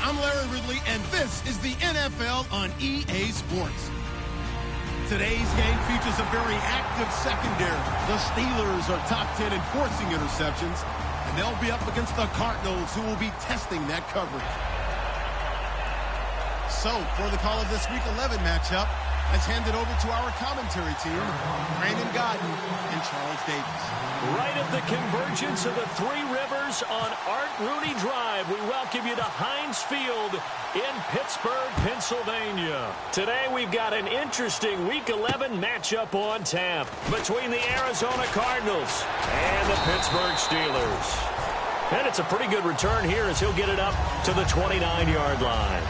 I'm Larry Ridley, and this is the NFL on EA Sports. Today's game features a very active secondary. The Steelers are top 10 in forcing interceptions, and they'll be up against the Cardinals, who will be testing that coverage. So, for the call of this Week 11 matchup, let's hand it over to our commentary team, Brandon Godden and Charles Davis. Right at the convergence of the Three Rivers on Art Rooney Drive, we welcome you to Heinz Field in Pittsburgh, Pennsylvania. Today we've got an interesting Week 11 matchup on tap between the Arizona Cardinals and the Pittsburgh Steelers. And it's a pretty good return here as he'll get it up to the 29-yard line.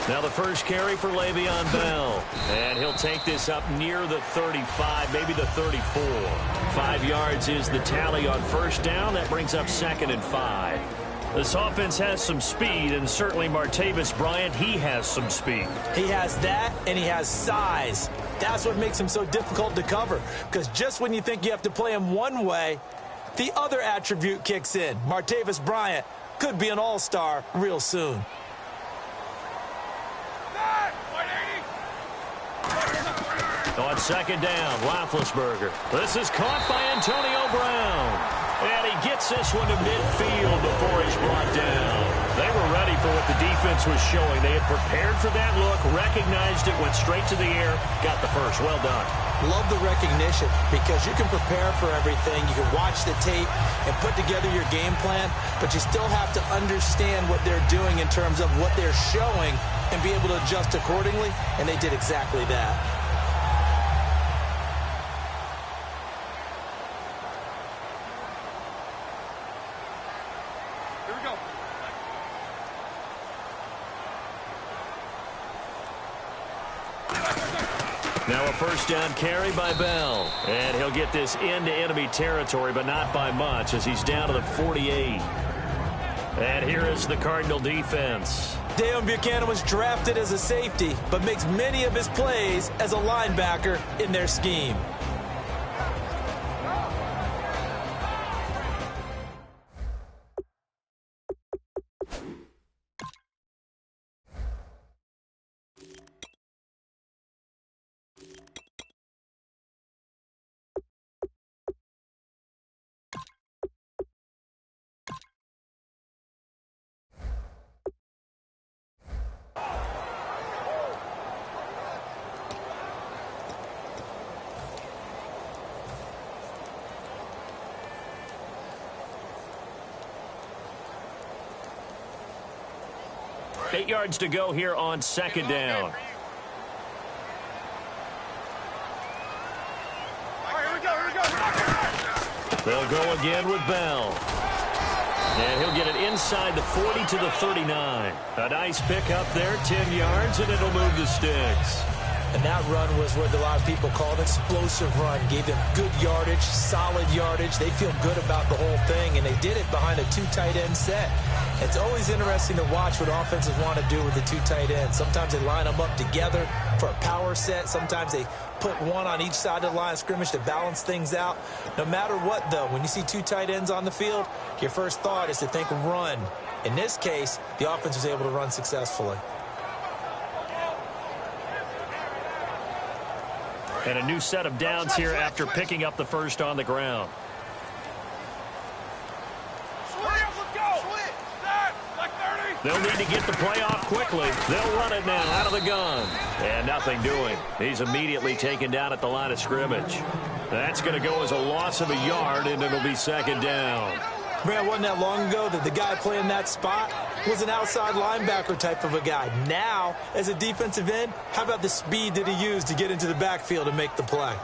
Now the first carry for Le'Veon Bell. And he'll take this up near the 35, maybe the 34. 5 yards is the tally on first down. That brings up 2nd and 5. This offense has some speed, and certainly Martavis Bryant, he has some speed. He has that, and he has size. That's what makes him so difficult to cover, because just when you think you have to play him one way, the other attribute kicks in. Martavis Bryant could be an all-star real soon. On second down, Roethlisberger. This is caught by Antonio Brown. And he gets this one to midfield before he's brought down. They were ready for what the defense was showing. They had prepared for that look, recognized it, went straight to the air, got the first. Well done. Love the recognition, because you can prepare for everything. You can watch the tape and put together your game plan, but you still have to understand what they're doing in terms of what they're showing and be able to adjust accordingly, and they did exactly that. Now a first down carry by Bell. And he'll get this into enemy territory, but not by much, as he's down to the 48. And here is the Cardinal defense. Deion Buchanan was drafted as a safety, but makes many of his plays as a linebacker in their scheme. Eight yards to go here on second down. They'll go again with Bell. And he'll get it inside the 40 to the 39. A nice pick up there, 10 yards, and it'll move the sticks. And that run was what a lot of people call an explosive run. Gave them good yardage, solid yardage. They feel good about the whole thing, and they did it behind a 2 tight end set. It's always interesting to watch what offenses want to do with the 2 tight ends. Sometimes they line them up together for a power set. Sometimes they put one on each side of the line of scrimmage to balance things out. No matter what, though, when you see 2 tight ends on the field, your first thought is to think run. In this case, the offense was able to run successfully. And a new set of downs here after picking up the first on the ground. They'll need to get the play off quickly. They'll run it now out of the gun. And nothing doing. He's immediately taken down at the line of scrimmage. That's going to go as a loss of a yard, and it'll be second down. Man, wasn't that long ago that the guy playing that spot was an outside linebacker type of a guy. Now, as a defensive end, how about the speed that he used to get into the backfield and make the play?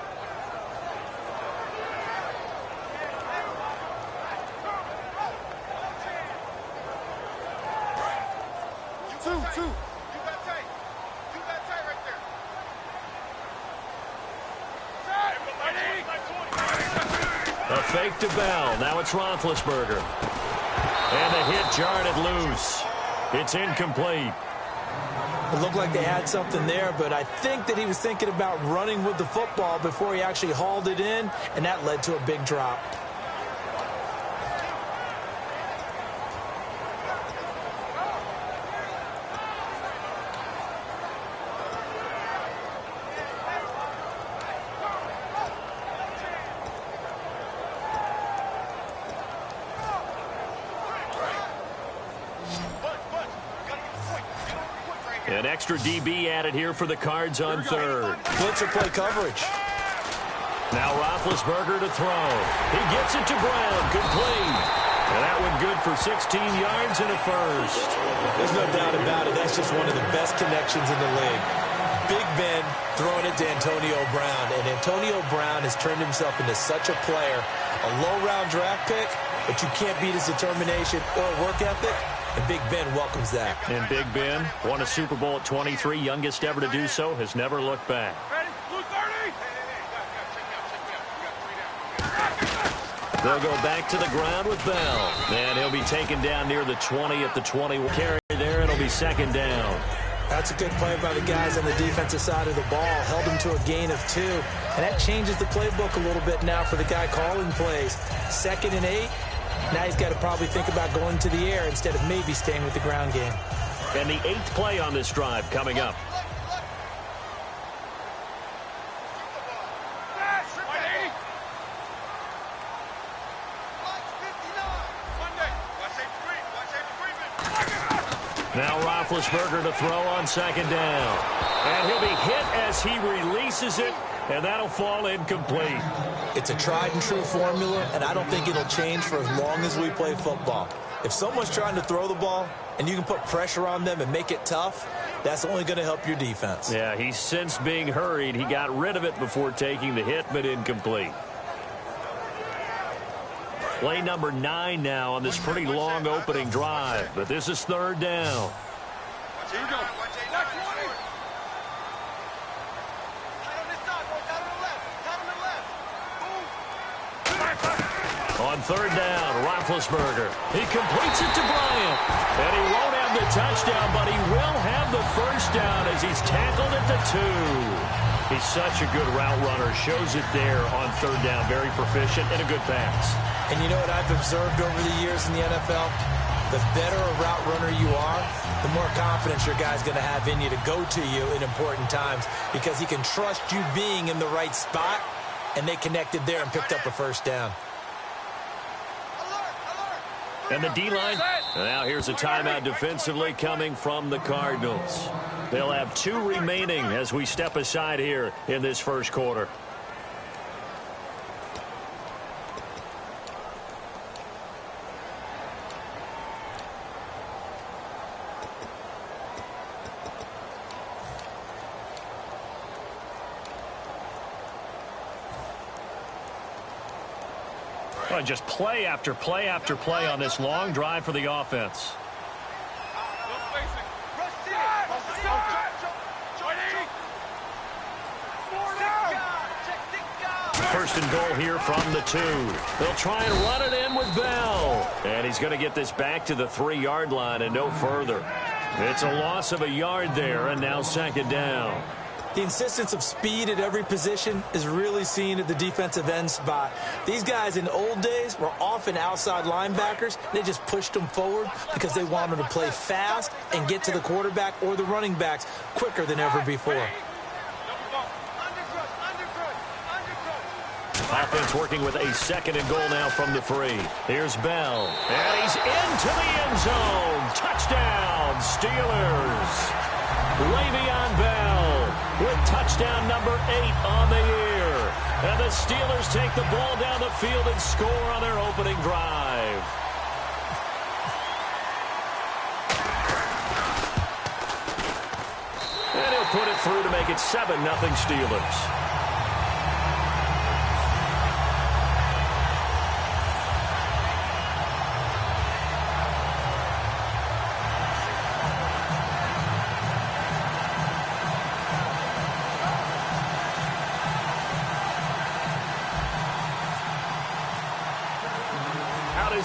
A fake to Bell. Now it's Roethlisberger. And the hit jarred it loose. It's incomplete. It looked like they had something there, but I think that he was thinking about running with the football before he actually hauled it in, and that led to a big drop. An extra DB added here for the Cards on third. Blitzer play coverage. Now Roethlisberger to throw. He gets it to Brown. Complete. And that one good for 16 yards and a first. There's no doubt about it. That's just one of the best connections in the league. Big Ben throwing it to Antonio Brown. And Antonio Brown has turned himself into such a player. A low-round draft pick, but you can't beat his determination or work ethic. And Big Ben welcomes that. And Big Ben won a Super Bowl at 23, youngest ever to do so, has never looked back. Ready? Blue 30. They'll go back to the ground with Bell. And he'll be taken down near the 20 at the 20. Carry there, it'll be second down. That's a good play by the guys on the defensive side of the ball. Held him to a gain of 2. And that changes the playbook a little bit now for the guy calling plays. 2nd and 8. Now he's got to probably think about going to the air instead of maybe staying with the ground game. And the 8th play on this drive coming up. Now Roethlisberger to throw on second down. And he'll be hit as he releases it, and that'll fall incomplete. It's a tried-and-true formula, and I don't think it'll change for as long as we play football. If someone's trying to throw the ball and you can put pressure on them and make it tough, that's only going to help your defense. Yeah, he's since being hurried. He got rid of it before taking the hit, but incomplete. Play number 9 now on this pretty long opening drive, but this is third down. Here we go. On third down, Roethlisberger. He completes it to Bryant. And he won't have the touchdown, but he will have the first down as he's tackled at the 2. He's such a good route runner. Shows it there on third down. Very proficient and a good pass. And you know what I've observed over the years in the NFL? The better a route runner you are, the more confidence your guy's going to have in you to go to you in important times because he can trust you being in the right spot, and they connected there and picked up a first down. And the D-line, now here's a timeout defensively coming from the Cardinals. They'll have 2 remaining as we step aside here in this first quarter. Well, just play after play after play on this long drive for the offense. first and goal here from the 2. They'll try and run it in with Bell. And he's going to get this back to the 3-yard line and no further. It's a loss of a yard there, and now second down. The insistence of speed at every position is really seen at the defensive end spot. These guys in the old days were often outside linebackers. They just pushed them forward because they wanted to play fast and get to the quarterback or the running backs quicker than ever before. Offense working with a second and goal now from the 3. Here's Bell. And he's into the end zone. Touchdown, Steelers. Le'Veon Bell with touchdown number 8 on the year. And the Steelers take the ball down the field and score on their opening drive. And he'll put it through to make it 7-0 Steelers.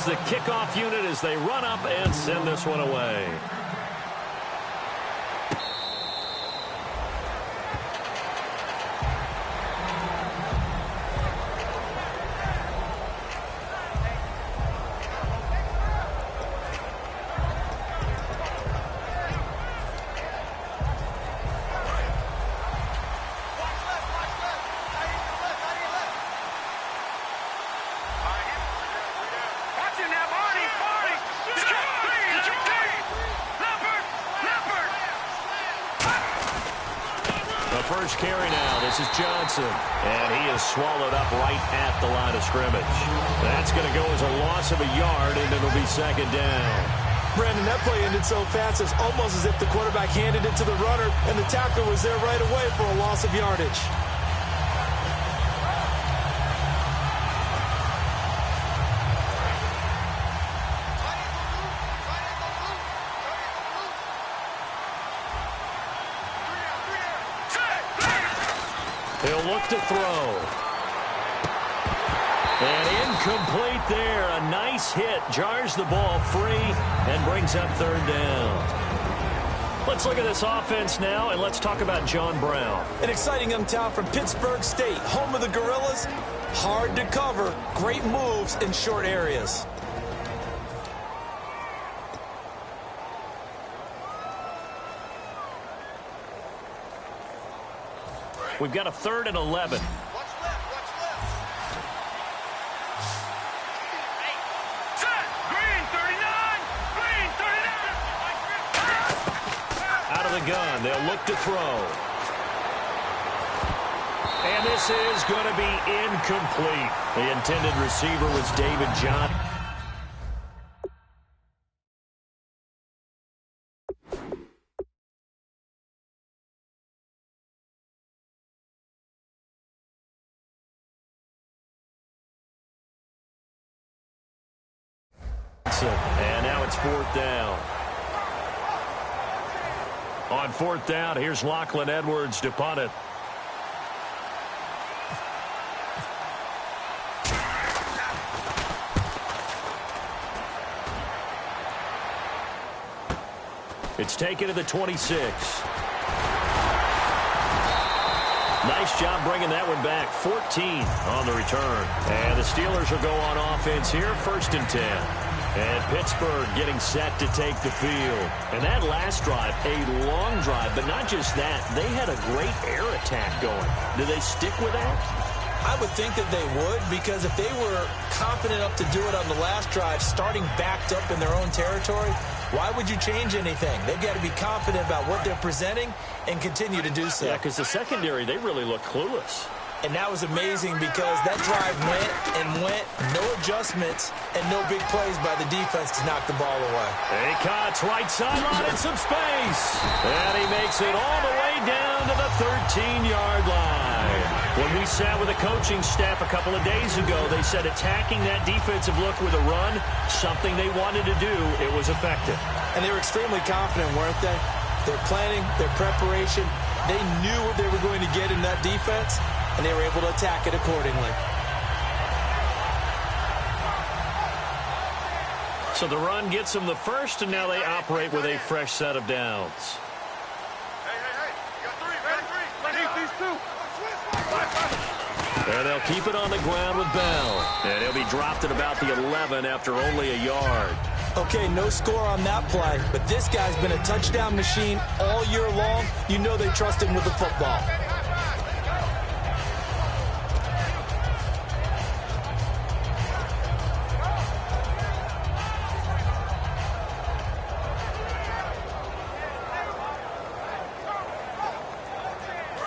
The kickoff unit as they run up and send this one away. First carry now. This is Johnson. And he is swallowed up right at the line of scrimmage. That's going to go as a loss of a yard, and it'll be second down. Brandon, that play ended so fast, it's almost as if the quarterback handed it to the runner, and the tackler was there right away for a loss of yardage. He'll look to throw. And incomplete there. A nice hit. Jars the ball free and brings up third down. Let's look at this offense now, and let's talk about John Brown. An exciting young talent from Pittsburgh State, home of the Gorillas. Hard to cover. Great moves in short areas. We've got a 3rd and 11. Out of the gun, they'll look to throw. And this is going to be incomplete. The intended receiver was David John. And now it's 4th down. On 4th down, here's Lachlan Edwards to punt it. It's taken to the 26. Nice job bringing that one back. 14 on the return. And the Steelers will go on offense here, 1st and 10. And Pittsburgh getting set to take the field. And that last drive, a long drive, but not just that. They had a great air attack going. Do they stick with that? I would think that they would, because if they were confident enough to do it on the last drive, starting backed up in their own territory, why would you change anything? They've got to be confident about what they're presenting and continue to do so. Yeah, because the secondary, they really look clueless. And that was amazing because that drive went and went, no adjustments, and no big plays by the defense to knock the ball away. He cuts right sideline in some space. And he makes it all the way down to the 13-yard line. When we sat with the coaching staff a couple of days ago, they said attacking that defensive look with a run, something they wanted to do, it was effective. And they were extremely confident, weren't they? Their planning, their preparation, they knew what they were going to get in that defense, and they were able to attack it accordingly. So the run gets them the first, and now they operate with a fresh set of downs. Hey, you got three, man. Keep these two. And they'll keep it on the ground with Bell. And he'll be dropped at about the 11 after only a yard. Okay, no score on that play, but this guy's been a touchdown machine all year long. You know they trust him with the football.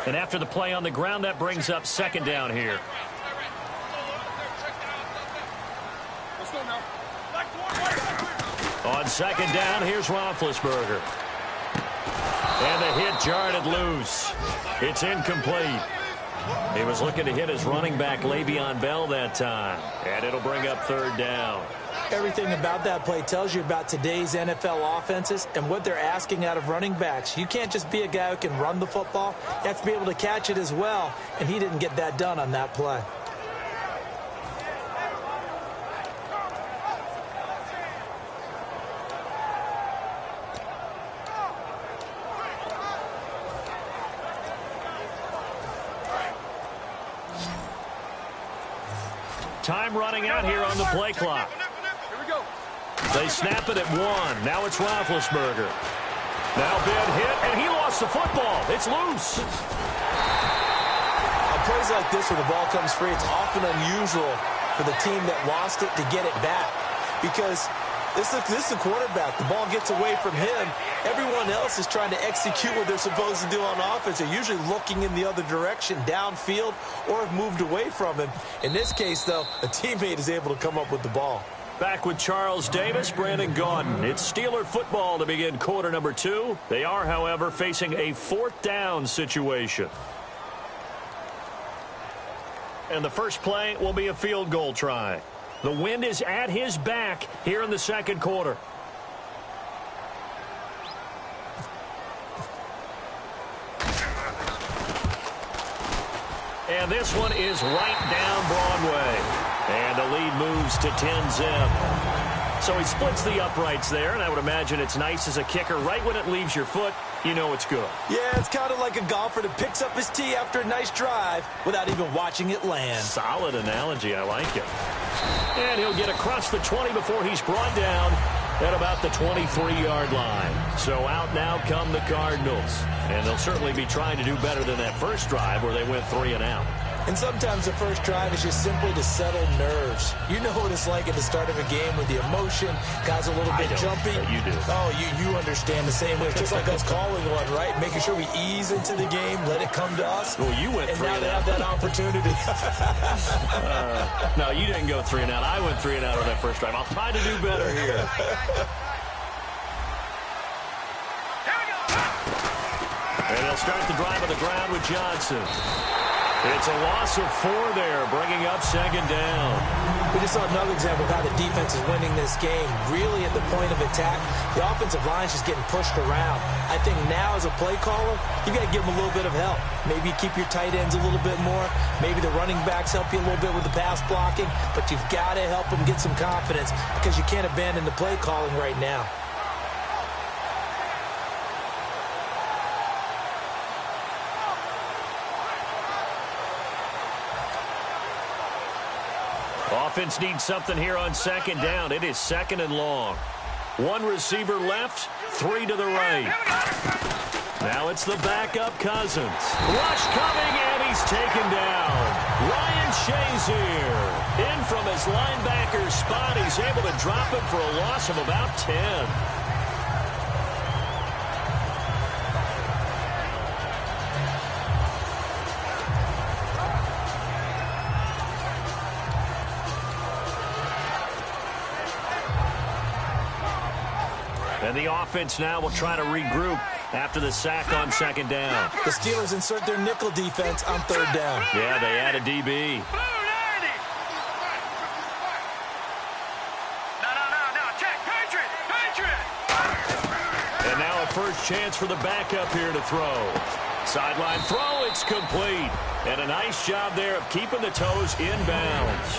And after the play on the ground, that brings up second down here. Let's go now. On second down, here's Roethlisberger. And the hit jarred it loose. It's incomplete. He was looking to hit his running back, Le'Veon Bell, that time. And it'll bring up third down. Everything about that play tells you about today's NFL offenses and what they're asking out of running backs. You can't just be a guy who can run the football. You have to be able to catch it as well, and he didn't get that done on that play. Time running out here on the play clock. Here we go. They snap it at 1. Now it's Roethlisberger. Now big hit, and he lost the football. It's loose. On plays like this where the ball comes free, it's often unusual for the team that lost it to get it back. Because this is the quarterback. The ball gets away from him. Everyone else is trying to execute what they're supposed to do on offense. They're usually looking in the other direction, downfield, or have moved away from him. In this case, though, a teammate is able to come up with the ball. Back with Charles Davis, Brandon Gaudin. It's Steeler football to begin quarter number 2. They are, however, facing a fourth down situation. And the first play will be a field goal try. The wind is at his back here in the second quarter. And this one is right down Broadway. And the lead moves to 10-zip. So he splits the uprights there, and I would imagine it's nice as a kicker. Right when it leaves your foot, you know it's good. Yeah, it's kind of like a golfer that picks up his tee after a nice drive without even watching it land. Solid analogy. I like it. And he'll get across the 20 before he's brought down at about the 23-yard line. So out now come the Cardinals. And they'll certainly be trying to do better than that first drive where they went 3 and out. And sometimes the first drive is just simply to settle nerves. You know what it's like at the start of a game with the emotion, guys a little bit jumpy. You do. Oh, you understand the same way. It's just like us calling one, right? Making sure we ease into the game, let it come to us. Well, you went 3 and out. And now they have that opportunity. No, you didn't go 3 and out. I went 3 and out on that first drive. I'll try to do better here. And they'll start the drive on the ground with Johnson. It's a loss of 4 there, bringing up second down. We just saw another example of how the defense is winning this game. Really at the point of attack, the offensive line is just getting pushed around. I think now as a play caller, you got to give them a little bit of help. Maybe keep your tight ends a little bit more. Maybe the running backs help you a little bit with the pass blocking. But you've got to help them get some confidence because you can't abandon the play calling right now. Offense needs something here on second down. It is second and long. 1 receiver left, 3 to the right. Now it's the backup Cousins. Rush coming, and he's taken down. Ryan Shazier in from his linebacker spot. He's able to drop him for a loss of about 10. And the offense now will try to regroup after the sack on second down. The Steelers insert their nickel defense on third down. Yeah, they add a DB. And now a first chance for the backup here to throw. Sideline throw it's complete. And a nice job there of keeping the toes in bounds.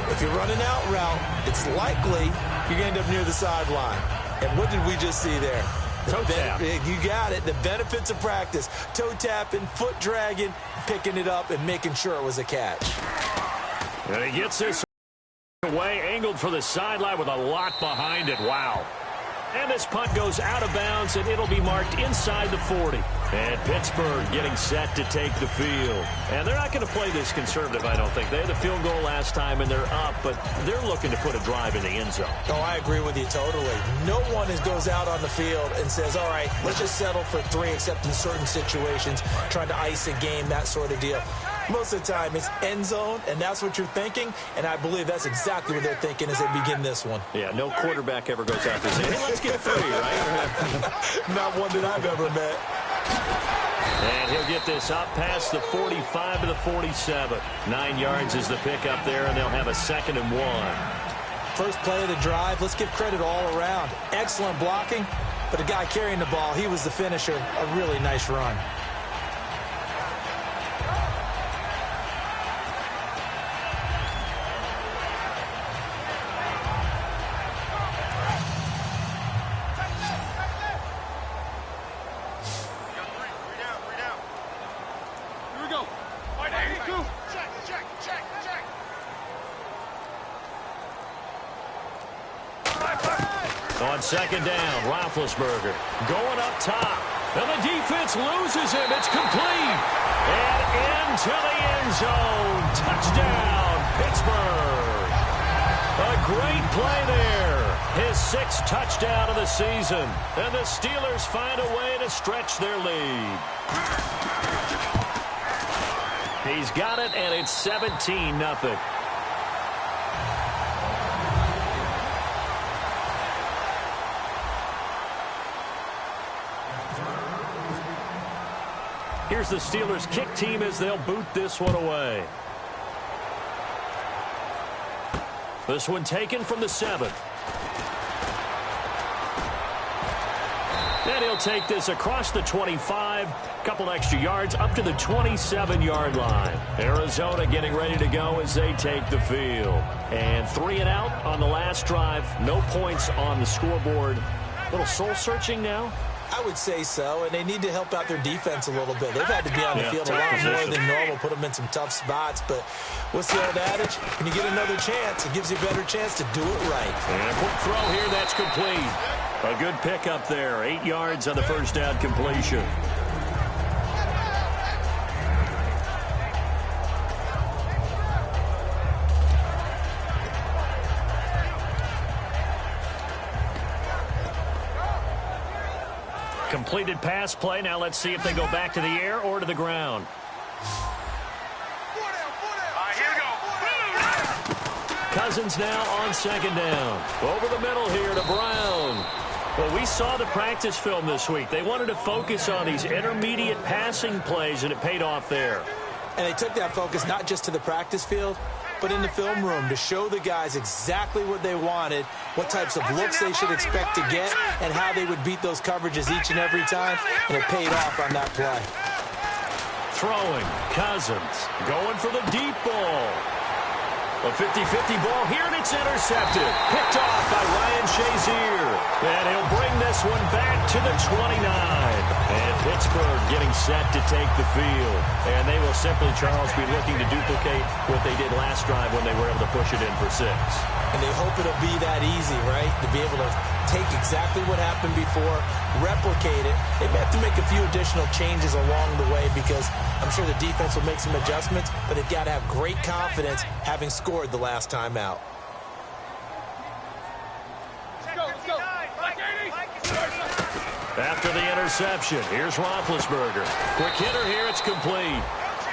If you're running out route, it's likely you're going to end up near the sideline. And what did we just see there? Toe tap. You got it. The benefits of practice. Toe tapping, foot dragging, picking it up, and making sure it was a catch. And he gets this away, angled for the sideline with a lot behind it. Wow. And this punt goes out of bounds, and it'll be marked inside the 40. And Pittsburgh getting set to take the field. And they're not going to play this conservative, I don't think. They had the field goal last time, and they're up, but they're looking to put a drive in the end zone. Oh, I agree with you totally. No one goes out on the field and says, all right, let's just settle for 3, except in certain situations, trying to ice a game, that sort of deal. Most of the time, it's end zone, and that's what you're thinking, and I believe that's exactly what they're thinking as they begin this one. Yeah, no quarterback ever goes out there saying, hey, let's get 3, right? Not one that I've ever met. And he'll get this up past the 45 to the 47. 9 yards is the pickup there, and they'll have a 2nd and 1. First play of the drive, let's give credit all around. Excellent blocking, but the guy carrying the ball, he was the finisher. A really nice run. On 2nd down, Roethlisberger going up top. And the defense loses him. It's complete. And into the end zone. Touchdown, Pittsburgh. A great play there. His 6th touchdown of the season. And the Steelers find a way to stretch their lead. He's got it, and it's 17-0. Here's the Steelers' kick team as they'll boot this one away. This one taken from the 7th. And he'll take this across the 25. Couple extra yards up to the 27-yard line. Arizona getting ready to go as they take the field. And 3 and out on the last drive. No points on the scoreboard. A little soul-searching now. I would say so, and they need to help out their defense a little bit. They've had to be on the field a lot more than normal, put them in some tough spots. But what's the old adage? When you get another chance, it gives you a better chance to do it right. And a quick throw here, that's complete. A good pickup there, 8 yards on the first down completion. Completed pass play. Now let's see if they go back to the air or to the ground. Cousins now on 2nd down. Over the middle here to Brown. Well, we saw the practice film this week. They wanted to focus on these intermediate passing plays, and it paid off there. And they took that focus not just to the practice field, but in the film room to show the guys exactly what they wanted, what types of looks they should expect to get, and how they would beat those coverages each and every time, and it paid off on that play. Throwing, Cousins, going for the deep ball. A 50-50 ball here, and it's intercepted. Picked off by Ryan Shazier. And he'll bring this one back to the 29. And Pittsburgh getting set to take the field. And they will simply, Charles, be looking to duplicate what they did last drive when they were able to push it in for 6. And they hope it'll be that easy, right? To be able to take exactly what happened before, replicate it. They may have to make a few additional changes along the way because I'm sure the defense will make some adjustments, but they've got to have great confidence having scored the last time out. Let's go. After the interception, here's Roethlisberger. Quick hitter here, it's complete.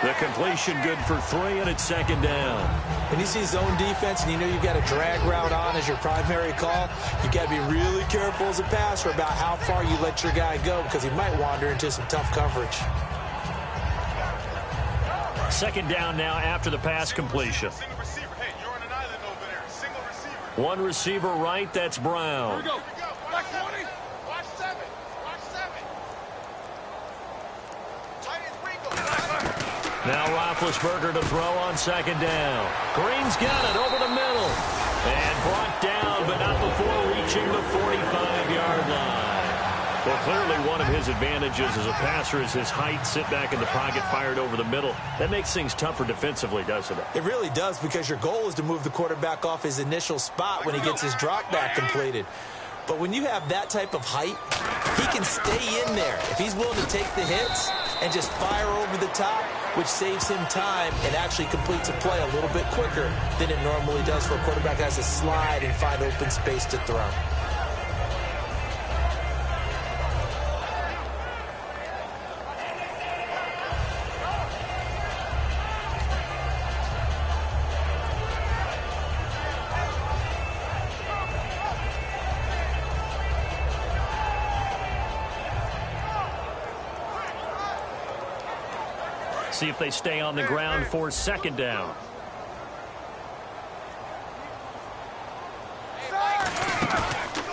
The completion good for 3, and it's 2nd down. When you see zone defense and you know you've got a drag route on as your primary call, you've got to be really careful as a passer about how far you let your guy go because he might wander into some tough coverage. 2nd down now after the pass completion. Single receiver. Hey, you're on an island over there. Single receiver. One receiver right, that's Brown. Here we go. Watch 20. Watch 7. Watch 7. Tight end Ringo. Now Roethlisberger to throw on second down. Green's got it over the middle. And brought down, but not before reaching the 45-yard line. Well, clearly one of his advantages as a passer is his height. Sit back in the pocket, fired over the middle. That makes things tougher defensively, doesn't it? It really does, because your goal is to move the quarterback off his initial spot when he gets his drop back completed. But when you have that type of height, he can stay in there if he's willing to take the hits and just fire over the top, which saves him time and actually completes a play a little bit quicker than it normally does for a quarterback that has to slide and find open space to throw. See if they stay on the ground for second down.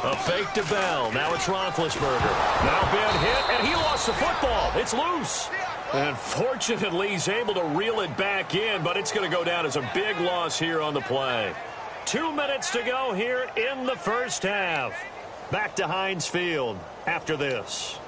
A fake to Bell. Now it's Roethlisberger. Now Ben hit, and he lost the football. It's loose. And fortunately, he's able to reel it back in, but it's going to go down as a big loss here on the play. 2 minutes to go here in the first half. Back to Heinz Field after this.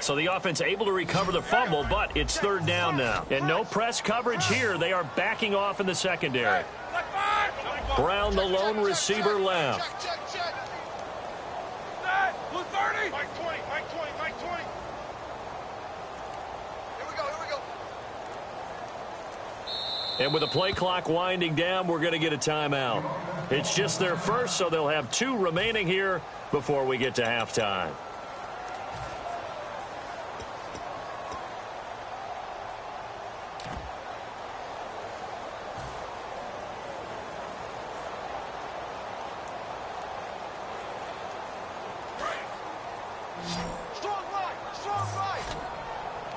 So the offense able to recover the fumble, but it's third down now. And no press coverage here. They are backing off in the secondary. Brown, the lone receiver, left. Blue 30. Mike 20, Mike 20, Mike 20. Here we go, here we go. And with the play clock winding down, we're going to get a timeout. It's just their first, so they'll have 2 remaining here before we get to halftime.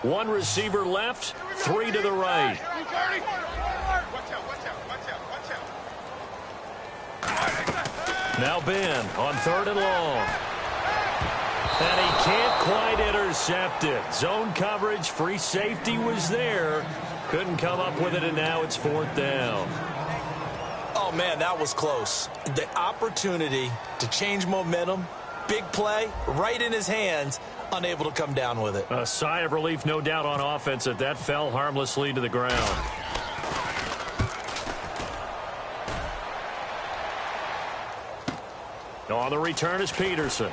One receiver left, 3 to the right. Now Ben on third and long. And he can't quite intercept it. Zone coverage, free safety was there. Couldn't come up with it, and now it's fourth down. Oh, man, that was close. The opportunity to change momentum, big play, right in his hands, unable to come down with it. A sigh of relief, no doubt, on offense that fell harmlessly to the ground. On the return is Peterson.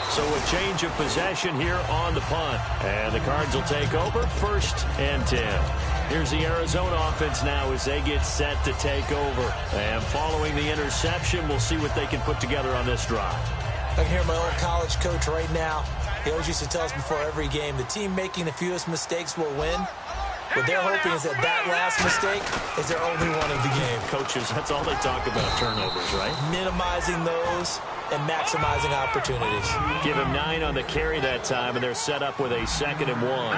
So a change of possession here on the punt. And the Cards will take over, 1st and 10. Here's the Arizona offense now as they get set to take over. And following the interception, we'll see what they can put together on this drive. I can hear my old college coach right now. He always used to tell us before every game, the team making the fewest mistakes will win. What they're hoping is that last mistake is their only one of the game. Coaches, that's all they talk about, turnovers, right? Minimizing those and maximizing opportunities. Give him 9 on the carry that time, and they're set up with a 2nd and 1.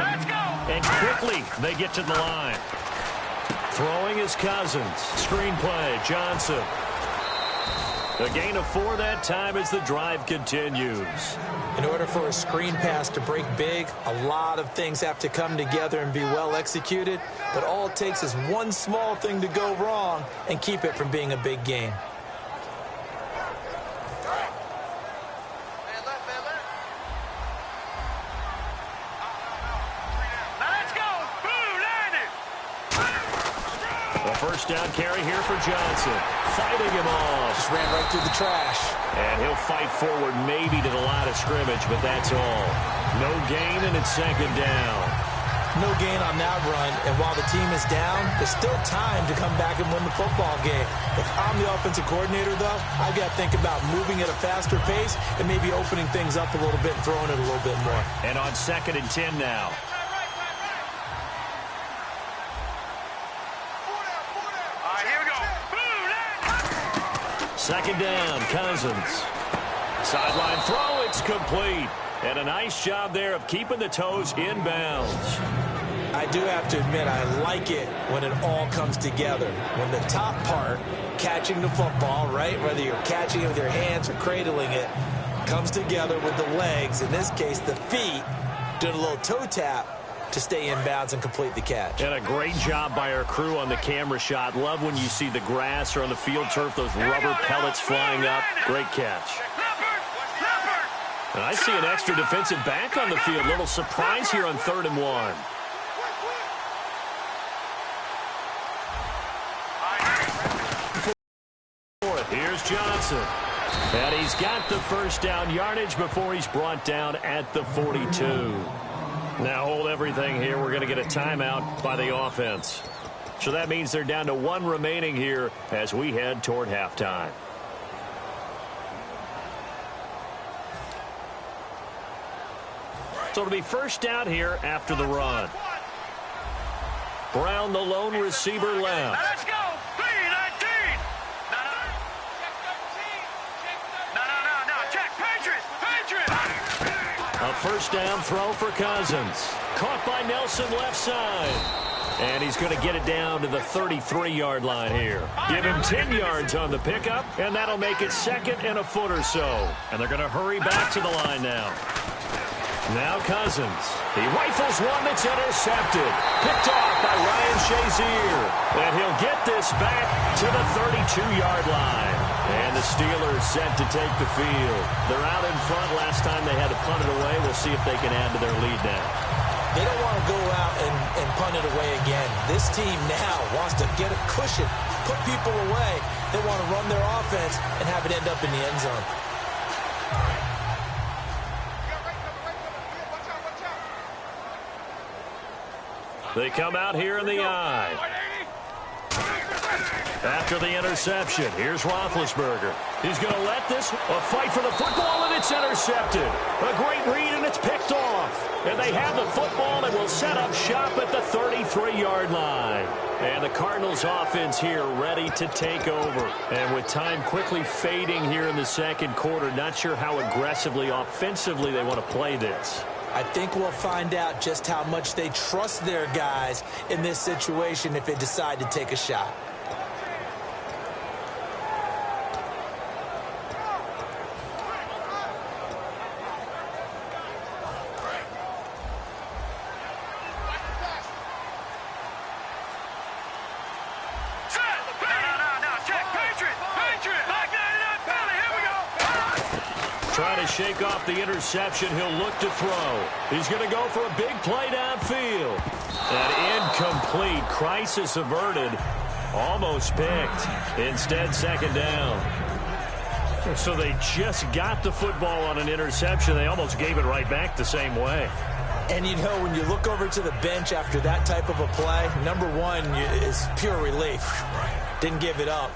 And quickly, they get to the line. Throwing is Cousins. Screen play, Johnson. A gain of 4 that time as the drive continues. In order for a screen pass to break big, a lot of things have to come together and be well executed. But all it takes is one small thing to go wrong and keep it from being a big game. First down carry here for Johnson. Fighting him off. Just ran right through the trash. And he'll fight forward maybe to the line of scrimmage, but that's all. No gain, and it's 2nd down. No gain on that run, and while the team is down, there's still time to come back and win the football game. If I'm the offensive coordinator, though, I've got to think about moving at a faster pace and maybe opening things up a little bit and throwing it a little bit more. And on 2nd and 10 now. second down, Cousins. Sideline throw, it's complete. And a nice job there of keeping the toes in bounds. I do have to admit, I like it when it all comes together. When the top part, catching the football, right, whether you're catching it with your hands or cradling it, comes together with the legs, in this case the feet, doing a little toe tap to stay in bounds and complete the catch. And a great job by our crew on the camera shot. Love when you see the grass or on the field turf, those rubber pellets flying up. Great catch. And I see an extra defensive back on the field. Little surprise here on 3rd and 1. Here's Johnson. And he's got the first down yardage before he's brought down at the 42. Now hold everything here. We're going to get a timeout by the offense. So that means they're down to 1 remaining here as we head toward halftime. So it'll be first down here after the run. Brown, the lone receiver, left. Let's go. B-19. No. Check. Patriots. A first down throw for Cousins. Caught by Nelson left side. And he's going to get it down to the 33-yard line here. Give him 10 yards on the pickup, and that'll make it 2nd and a foot or so. And they're going to hurry back to the line now. Now Cousins. He rifles one that's intercepted. Picked off by Ryan Shazier. And he'll get this back to the 32-yard line. And the Steelers set to take the field. They're out in front. Last time they had to punt it away. We'll see if they can add to their lead now. They don't want to go out and punt it away again. This team now wants to get a cushion, put people away. They want to run their offense and have it end up in the end zone. They come out here in the eye. After the interception, here's Roethlisberger. He's going to let this a fight for the football, and it's intercepted. A great read, and it's picked off. And they have the football and will set up shop at the 33-yard line. And the Cardinals offense here ready to take over. And with time quickly fading here in the second quarter, not sure how aggressively, offensively they want to play this. I think we'll find out just how much they trust their guys in this situation if they decide to take a shot. Trying to shake off the interception. He'll look to throw. He's going to go for a big play downfield. And incomplete. Crisis averted. Almost picked. Instead, second down. So they just got the football on an interception. They almost gave it right back the same way. And you know, when you look over to the bench after that type of a play, number one is pure relief. Didn't give it up.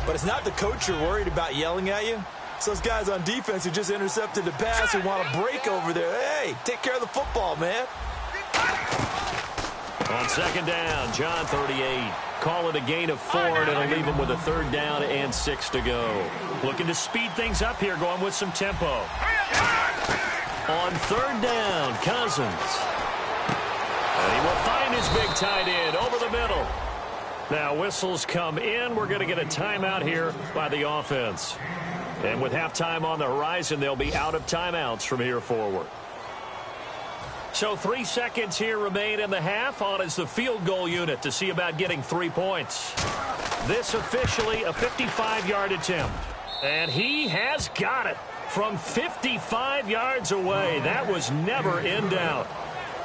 But it's not the coach you're worried about yelling at you. It's those guys on defense who just intercepted the pass who want to break over there. Hey, take care of the football, man. On second down, John 38. Call it a gain of 4, and it'll leave him with a 3rd down and 6 to go. Looking to speed things up here, going with some tempo. On 3rd down, Cousins. And he will find his big tight end over the middle. Now whistles come in. We're going to get a timeout here by the offense. And with halftime on the horizon, they'll be out of timeouts from here forward. So 3 seconds here remain in the half. On is the field goal unit to see about getting 3 points. This officially a 55-yard attempt. And he has got it from 55 yards away. That was never in doubt.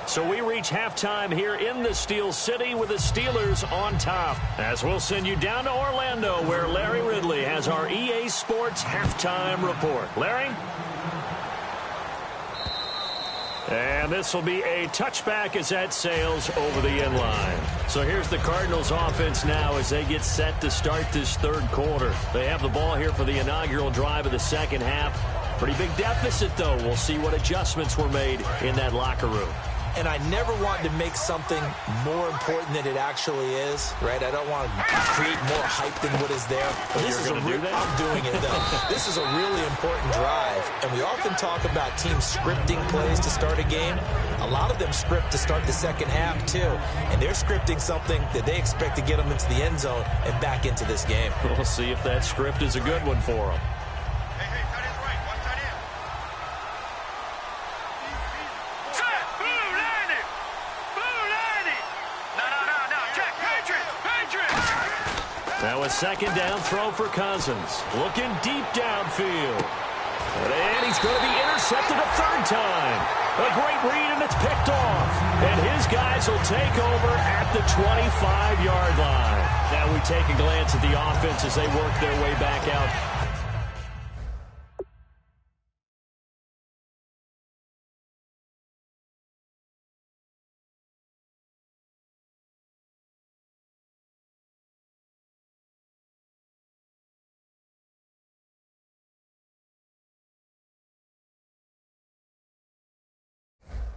So we reach halftime here in the Steel City with the Steelers on top. As we'll send you down to Orlando, where Larry Ridley has our EA Sports halftime report. Larry? And this will be a touchback as that sails over the end line. So here's the Cardinals offense now as they get set to start this 3rd quarter. They have the ball here for the inaugural drive of the second half. Pretty big deficit, though. We'll see what adjustments were made in that locker room. and I never want to make something more important than it actually is, right? I don't want to create more hype than what is there. But this is I'm doing it, though. This is a really important drive, and we often talk about teams scripting plays to start a game. A lot of them script to start the second half, too, and they're scripting something that they expect to get them into the end zone and back into this game. We'll see if that script is a good one for them. Now a second down throw for Cousins. Looking deep downfield. And he's going to be intercepted a third time. A great read, and it's picked off. And his guys will take over at the 25-yard line. Now we take a glance at the offense as they work their way back out.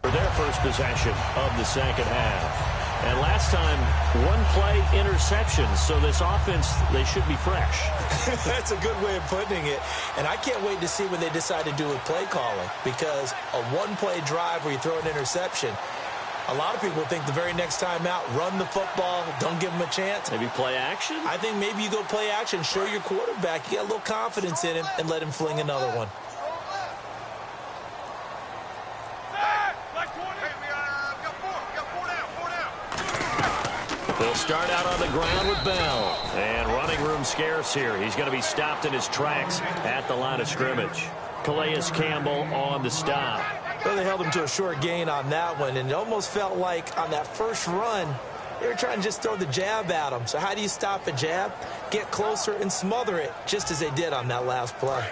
For their first possession of the second half. And last time, one play interception, so this offense, they should be fresh. That's a good way of putting it. And I can't wait to see what they decide to do with play calling, because a one-play drive where you throw an interception, a lot of people think the very next time out, run the football, don't give them a chance. Maybe play action? I think maybe you go play action, show your quarterback, you get a little confidence in him, and let him fling another one. They'll start out on the ground with Bell. And running room scarce here. He's going to be stopped in his tracks at the line of scrimmage. Calais Campbell on the stop. Well, they held him to a short gain on that one, and it almost felt like on that first run, they were trying to just throw the jab at him. So how do you stop a jab? Get closer and smother it, just as they did on that last play.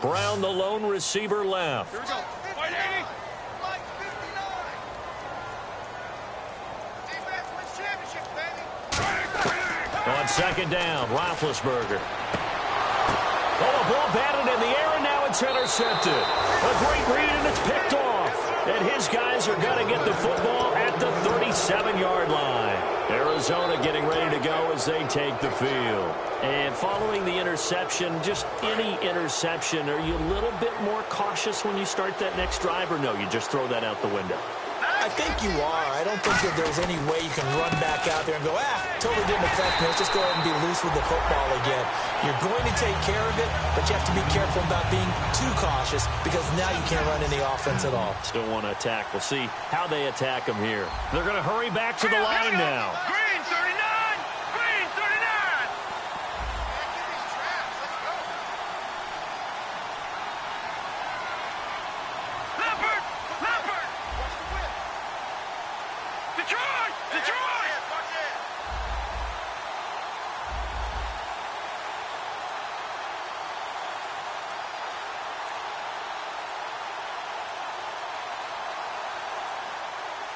Brown, the lone receiver, left. Here we go. Fight, 80. On second down, Roethlisberger. Oh, a ball batted in the air, and now it's intercepted. A great read, and it's picked off. And his guys are going to get the football at the 37-yard line. Arizona getting ready to go as they take the field. And following the interception, just any interception, are you a little bit more cautious when you start that next drive, or no, you just throw that out the window? I think you are. I don't think that there's any way you can run back out there and go, totally didn't affect me. Let's just go ahead and be loose with the football again. You're going to take care of it, but you have to be careful about being too cautious, because now you can't run any offense at all. Still want to attack. We'll see how they attack them here. They're going to hurry back to the line now. Green 39! Green 39! Leopard! Leopard! Detroit! Detroit!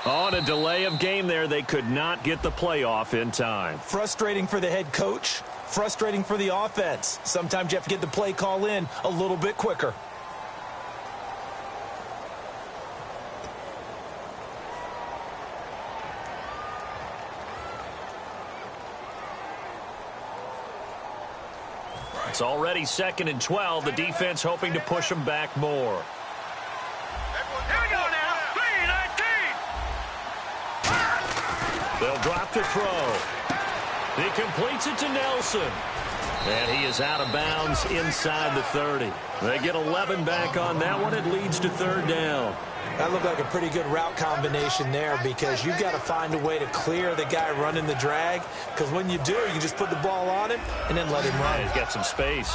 On a delay of game there, they could not get the playoff in time. Frustrating for the head coach, frustrating for the offense. Sometimes you have to get the play call in a little bit quicker. It's already 2nd and 12. The defense hoping to push them back more. Here we go now. 3-19. They'll drop the throw. He completes it to Nelson. And he is out of bounds inside the 30. They get 11 back on that one. It leads to 3rd down. That looked like a pretty good route combination there, because you've got to find a way to clear the guy running the drag, because when you do, you just put the ball on him and then let him run. He's got some space.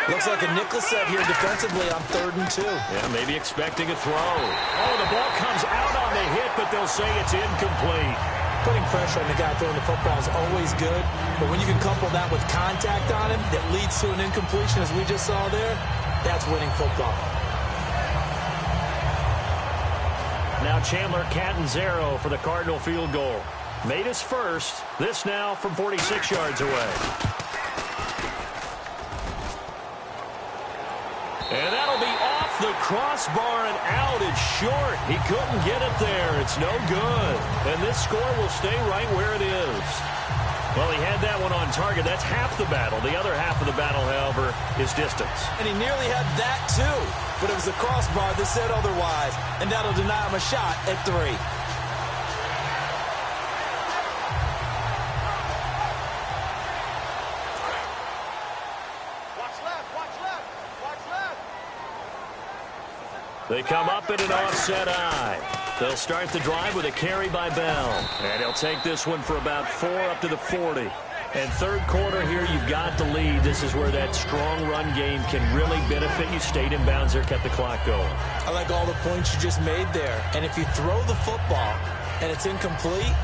Looks like a nickel set here defensively on 3rd and 2. Yeah, maybe expecting a throw. Oh, the ball comes out on the hit, but they'll say it's incomplete. Putting pressure on the guy throwing the football is always good, but when you can couple that with contact on him that leads to an incompletion, as we just saw there, that's winning football. Now Chandler Catanzaro for the Cardinal field goal. Made his first. This now from 46 yards away. And that'll be off the crossbar and out. It's short. He couldn't get it there. It's no good. And this score will stay right where it is. Well, he had that one on target. That's half the battle. The other half of the battle, however, is distance. And he nearly had that, too. But it was the crossbar that said otherwise. And that'll deny him a shot at 3. They come up in an offset eye. They'll start the drive with a carry by Bell. And he'll take this one for about 4 up to the 40. And third quarter here, you've got the lead. This is where that strong run game can really benefit you. Stayed in bounds there, kept the clock going. I like all the points you just made there. And if you throw the football and it's incomplete,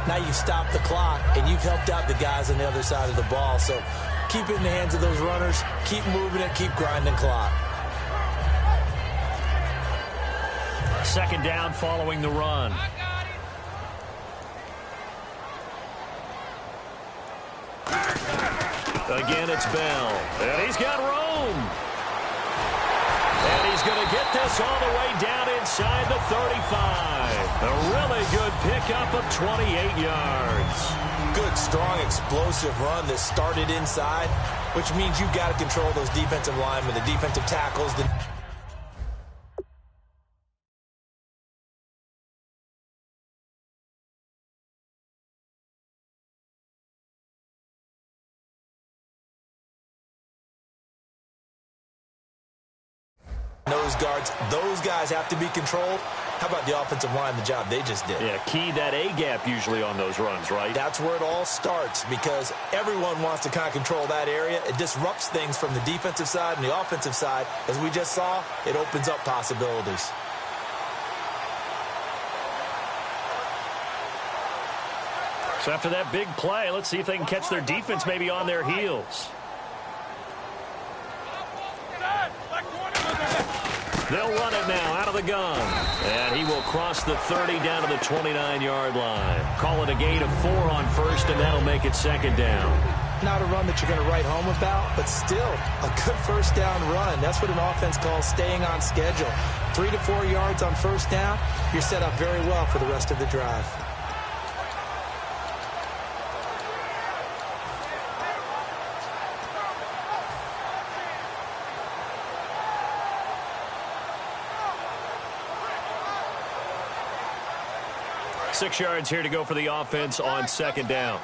now you stop the clock and you've helped out the guys on the other side of the ball. So keep it in the hands of those runners. Keep moving it. Keep grinding clock. Second down following the run. Again, it's Bell. And he's got room. And he's going to get this all the way down inside the 35. A really good pickup of 28 yards. Good, strong, explosive run that started inside, which means you've got to control those defensive linemen, the defensive tackles, nose guards. Those guys have to be controlled. How about the offensive line, the job they just did? Yeah, key that A-gap usually on those runs, right? That's where it all starts because everyone wants to kind of control that area. It disrupts things from the defensive side and the offensive side. As we just saw, it opens up possibilities. So after that big play, let's see if they can catch their defense maybe on their heels. They'll run it now out of the gun. And he will cross the 30 down to the 29-yard line. Call it a gain of 4 on first, and that'll make it second down. Not a run that you're going to write home about, but still a good first down run. That's what an offense calls staying on schedule. 3 to 4 yards on first down, you're set up very well for the rest of the drive. Six yards here to go for the offense on second down.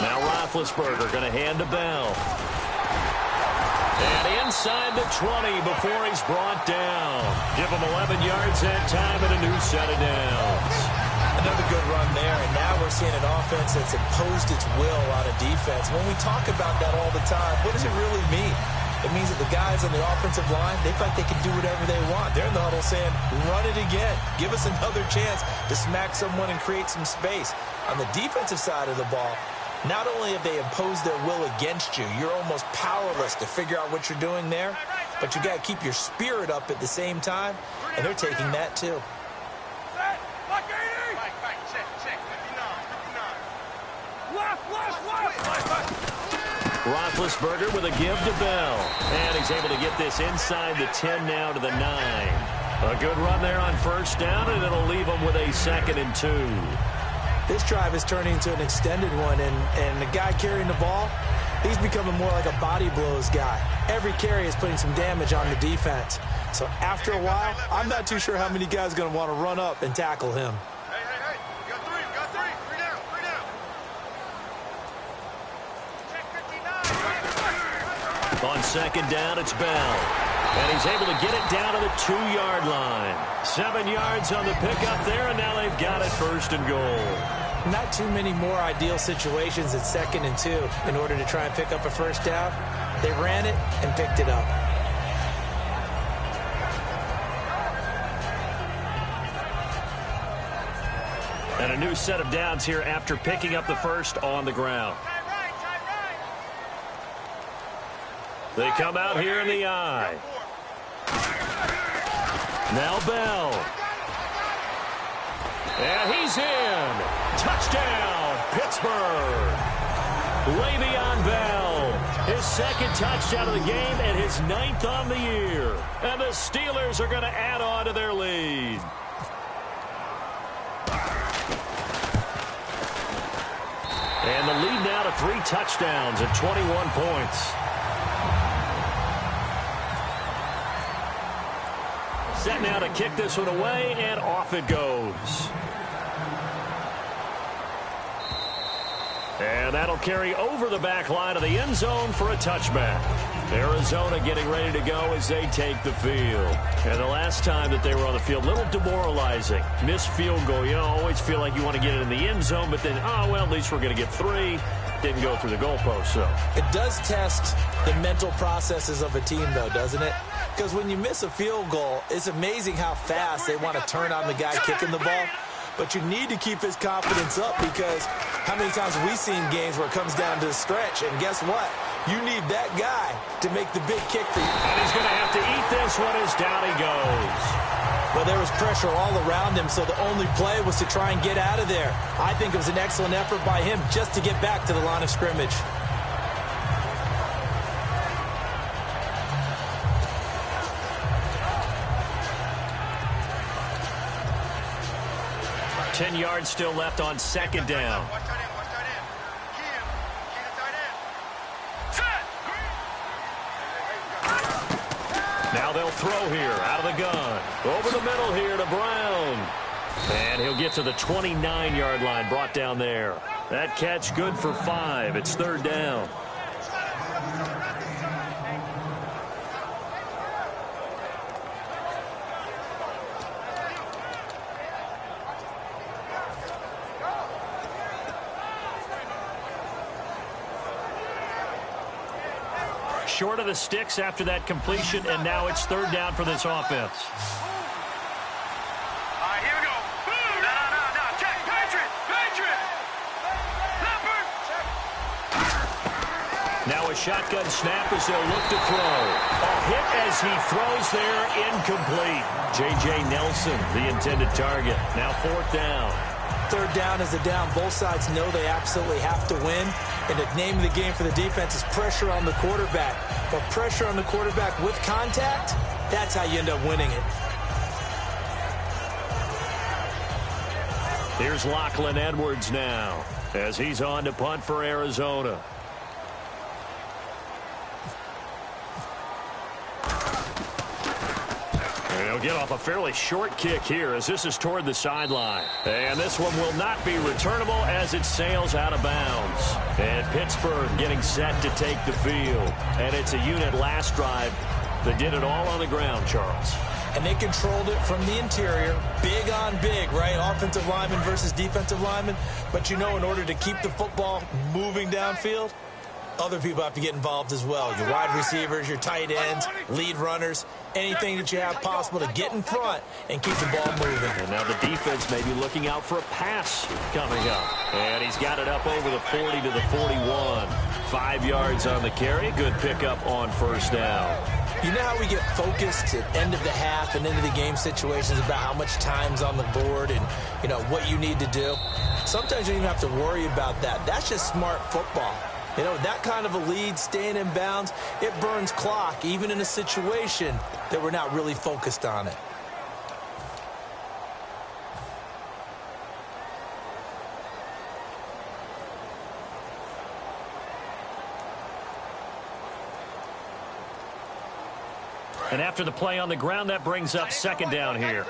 Now Roethlisberger going to hand to Bell. And inside the 20 before he's brought down. Give him 11 yards that time and a new set of downs. Another good run there, and now we're seeing an offense that's imposed its will on a defense. When we talk about that all the time, what does it really mean? It means that the guys on the offensive line, they feel like they can do whatever they want. They're in the huddle saying, run it again. Give us another chance to smack someone and create some space. On the defensive side of the ball, not only have they imposed their will against you, you're almost powerless to figure out what you're doing there, but you got to keep your spirit up at the same time, and they're taking that too. Roethlisberger with a give to Bell. And he's able to get this inside the 10 now to the 9. A good run there on first down, and it'll leave him with a 2nd and 2. This drive is turning into an extended one, and the guy carrying the ball, he's becoming more like a body blows guy. Every carry is putting some damage on the defense. So after a while, I'm not too sure how many guys are going to want to run up and tackle him. Hey, you got three. Three down. On second down, it's Bell. And he's able to get it down to the 2-yard line. 7 yards on the pickup there, and now they've got it 1st and goal. Not too many more ideal situations at 2nd and 2 in order to try and pick up a first down. They ran it and picked it up. And a new set of downs here after picking up the first on the ground. They come out here in the eye. Now Bell. And he's in. Touchdown, Pittsburgh. Le'Veon Bell, his second touchdown of the game and his 9th on the year. And the Steelers are going to add on to their lead. And the lead now to 3 touchdowns at 21 points. Set now to kick this one away, and off it goes. And that'll carry over the back line of the end zone for a touchback. Arizona getting ready to go as they take the field. And the last time that they were on the field, a little demoralizing. Missed field goal. You know, always feel like you want to get it in the end zone, but then, oh, well, at least we're going to get 3. Didn't go through the goalpost, so. It does test the mental processes of a team, though, doesn't it? Because when you miss a field goal, it's amazing how fast they want to turn on the guy kicking the ball. But you need to keep his confidence up, because how many times have we seen games where it comes down to the stretch, and guess what? You need that guy to make the big kick for you. And he's going to have to eat this one as down he goes. But there was pressure all around him, so the only play was to try and get out of there. I think it was an excellent effort by him just to get back to the line of scrimmage. Ten yards still left on second down. Watch tight end. Key the tight end. Now they'll throw here out of the gun. Over the middle here to Brown. And he'll get to the 29-yard line, brought down there. That catch good for 5. It's third down. Short of the sticks after that completion, and now it's third down for this offense. All right, here we go. No. Check. Patriot. Leopard. Now a shotgun snap as they'll look to throw. A hit as he throws there, incomplete. J.J. Nelson, the intended target. Now fourth down. Third down is a down. Both sides know they absolutely have to win. And the name of the game for the defense is pressure on the quarterback. But pressure on the quarterback with contact, that's how you end up winning it. Here's Lachlan Edwards now as he's on to punt for Arizona. He'll get off a fairly short kick here as this is toward the sideline. And this one will not be returnable as it sails out of bounds. And Pittsburgh getting set to take the field. And it's a unit last drive that did it all on the ground, Charles. And they controlled it from the interior. Big on big, right? Offensive lineman versus defensive lineman. But you know, in order to keep the football moving downfield, other people have to get involved as well. Your wide receivers, your tight ends, lead runners, anything that you have possible to get in front and keep the ball moving. And now the defense may be looking out for a pass coming up. And he's got it up over the 40 to the 41. 5 yards on the carry. Good pickup on first down. You know how we get focused at end of the half and into the game situations about how much time's on the board and, you know, what you need to do? Sometimes you don't even have to worry about that. That's just smart football. You know, that kind of a lead, staying in bounds, it burns clock, even in a situation that we're not really focused on it. And after the play on the ground, that brings up second down here.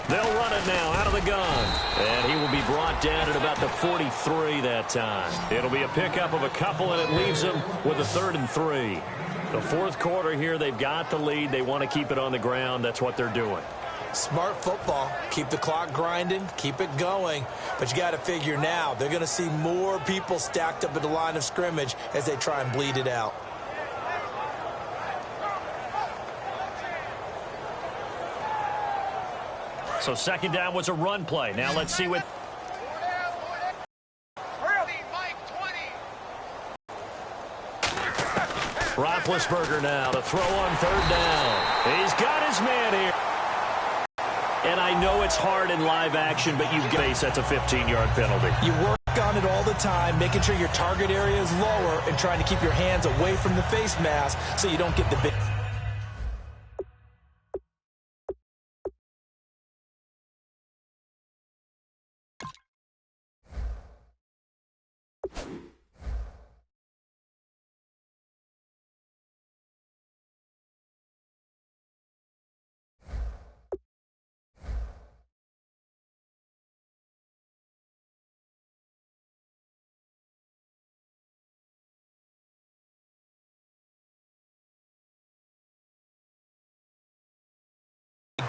They'll run it now out of the gun. And he will be brought down at about the 43 that time. It'll be a pickup of a couple, and it leaves them with a 3rd and 3. The fourth quarter here, they've got the lead. They want to keep it on the ground. That's what they're doing. Smart football. Keep the clock grinding. Keep it going. But you got to figure now, they're going to see more people stacked up at the line of scrimmage as they try and bleed it out. So second down was a run play. Now let's see what... Roethlisberger now to throw on third down. He's got his man here. And I know it's hard in live action, but you face that's a 15-yard penalty. You work on it all the time, making sure your target area is lower and trying to keep your hands away from the face mask so you don't get the big...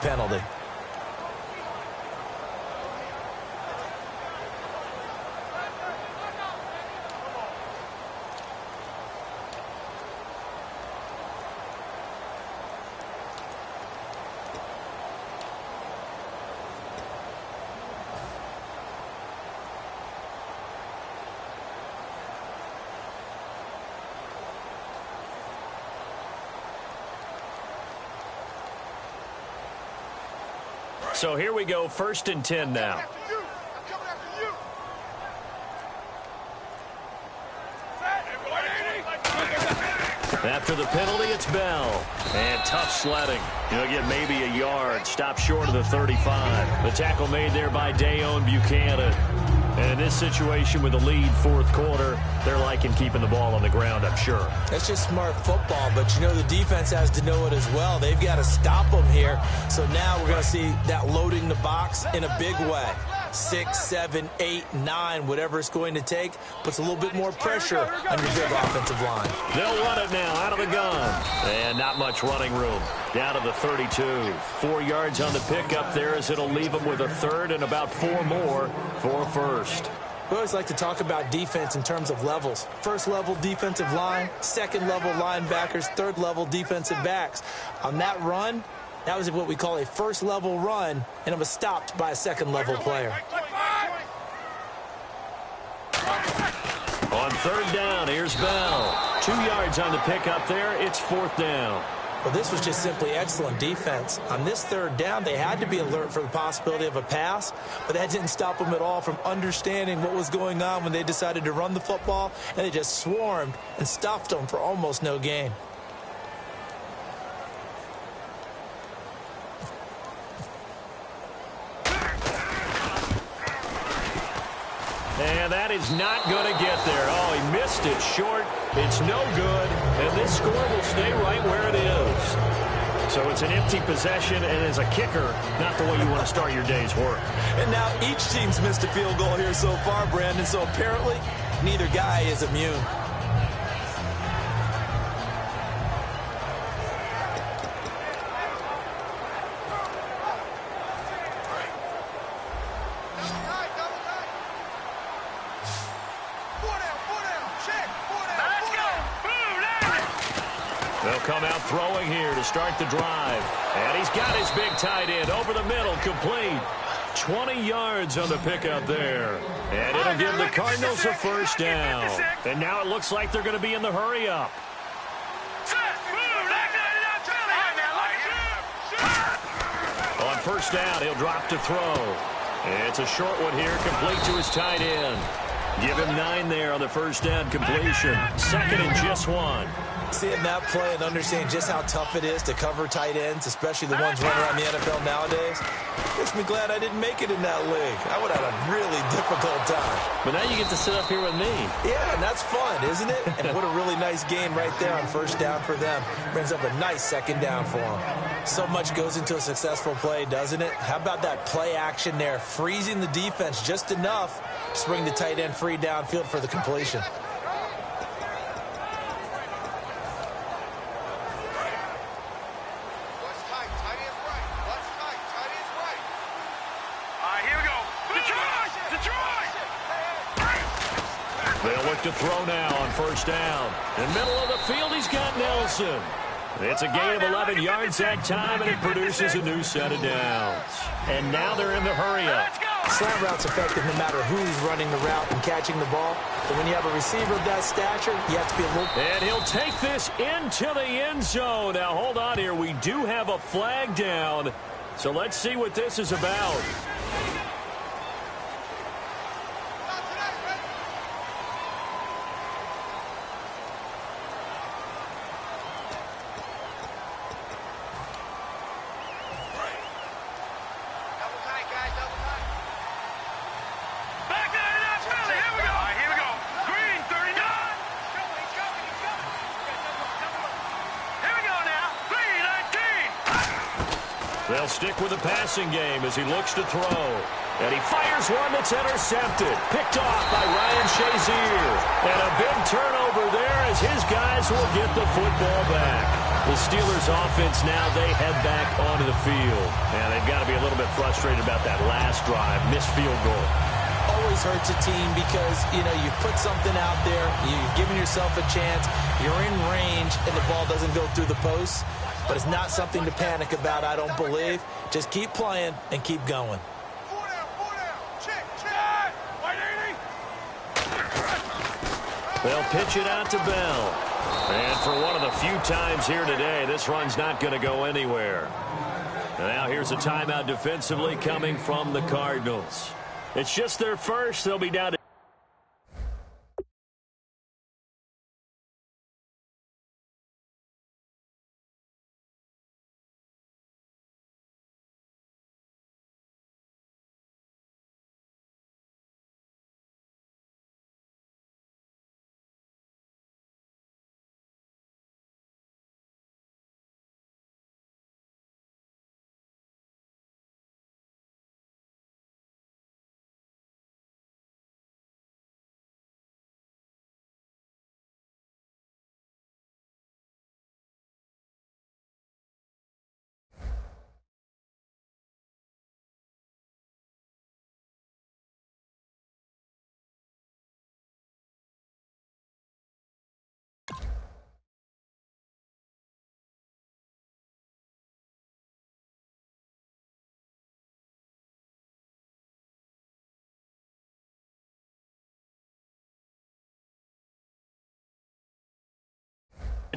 penalty. So here we go, 1st and 10 now. After the penalty, it's Bell. And tough sledding. He'll get maybe a yard. Stop short of the 35. The tackle made there by Dayon Buchanan. And in this situation with the lead 4th quarter, they're liking keeping the ball on the ground, I'm sure. That's just smart football, but you know the defense has to know it as well. They've got to stop them here. So now we're going to see that loading the box in a big way. 6, 7, 8, 9, whatever it's going to take, puts a little bit more pressure on your big offensive line. They'll run it now out of the gun. And not much running room. Down to the 32. 4 yards on the pickup there as it'll leave them with a 3rd and about 4 more for a 1st. We always like to talk about defense in terms of levels. 1st level defensive line, 2nd level linebackers, 3rd level defensive backs. On that run, that was what we call a 1st level run, and it was stopped by a 2nd level player. On 3rd down, here's Bell. 2 yards on the pickup there. It's 4th down. Well, this was just simply excellent defense. On this 3rd down, they had to be alert for the possibility of a pass, but that didn't stop them at all from understanding what was going on when they decided to run the football, and they just swarmed and stuffed them for almost no gain. And that is not going to get there. Oh, he missed it short. It's no good. And this score will stay right where it is. So it's an empty possession, and as a kicker, not the way you want to start your day's work. And now each team's missed a field goal here so far, Brandon, so apparently neither guy is immune. Come out throwing here to start the drive. And he's got his big tight end over the middle, complete. 20 yards on the pickup there. And it'll give the Cardinals a 1st down. And now it looks like they're going to be in the hurry-up. On 1st down, he'll drop to throw. It's a short one here, complete to his tight end. Give him 9 there on the 1st down completion. 2nd and just 1. Seeing that play and understanding just how tough it is to cover tight ends, especially the ones running around the NFL nowadays, makes me glad I didn't make it in that league. I would have had a really difficult time. But now you get to sit up here with me. Yeah, and that's fun, isn't it? And what a really nice game right there on 1st down for them. Brings up a nice 2nd down for them. So much goes into a successful play, doesn't it? How about that play action there, freezing the defense just enough to bring the tight end free downfield for the completion. They'll look to throw now on 1st down. In the middle of the field, he's got Nelson. It's a gain of 11 yards that time, and it produces a new set of downs. And now they're in the hurry-up. Slant route's effective no matter who's running the route and catching the ball. But when you have a receiver of that stature, you have to be a little... And he'll take this into the end zone. Now, hold on here. We do have a flag down. So let's see what this is about. They'll stick with the passing game as he looks to throw. And he fires one that's intercepted. Picked off by Ryan Shazier. And a big turnover there as his guys will get the football back. The Steelers offense now, they head back onto the field. And they've got to be a little bit frustrated about that last drive. Missed field goal. Always hurts a team because, you put something out there. You're giving yourself a chance. You're in range and the ball doesn't go through the post. But it's not something to panic about, I don't believe. Just keep playing and keep going. They'll pitch it out to Bell. And for one of the few times here today, this run's not going to go anywhere. And now here's a timeout defensively coming from the Cardinals. It's just their first. They'll be down to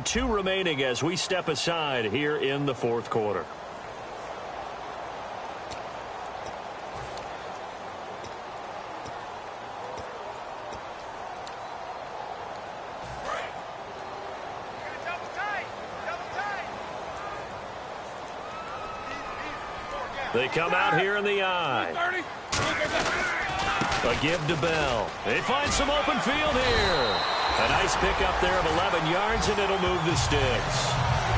two remaining as we step aside here in the fourth quarter. They come out here in the eye. A give to Bell. They find some open field here. A nice pick up there of 11 yards, and it'll move the sticks.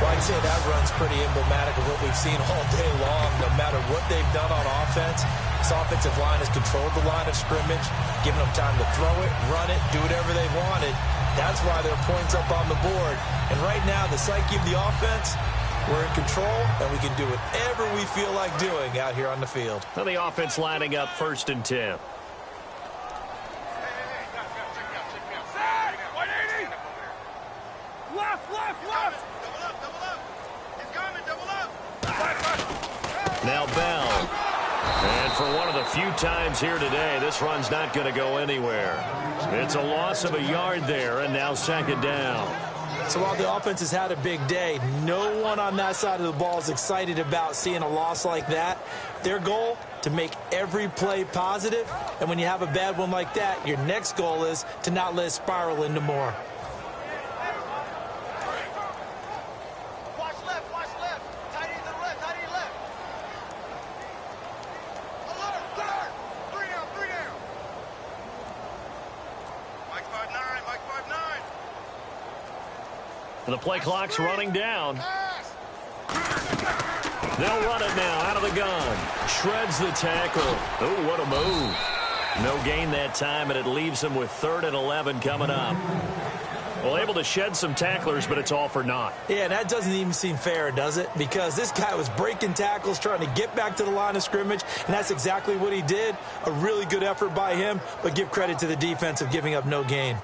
Well, I'd say that run's pretty emblematic of what we've seen all day long. No matter what they've done on offense, this offensive line has controlled the line of scrimmage, given them time to throw it, run it, do whatever they wanted. That's why there are points up on the board. And right now, the psyche of the offense, we're in control, and we can do whatever we feel like doing out here on the field. Now the offense lining up 1st and 10. Now Bell. And for one of the few times here today, this run's not going to go anywhere. It's a loss of a yard there, and now 2nd down. So while the offense has had a big day, no one on that side of the ball is excited about seeing a loss like that. Their goal, to make every play positive. And when you have a bad one like that, your next goal is to not let it spiral into more. The play clock's running down. They'll run it now out of the gun. Shreds the tackle. Oh, what a move. No gain that time, and it leaves them with 3rd and 11 coming up. Well, able to shed some tacklers, but it's all for naught. Yeah, that doesn't even seem fair, does it? Because this guy was breaking tackles, trying to get back to the line of scrimmage, and that's exactly what he did. A really good effort by him, but give credit to the defense of giving up no gain.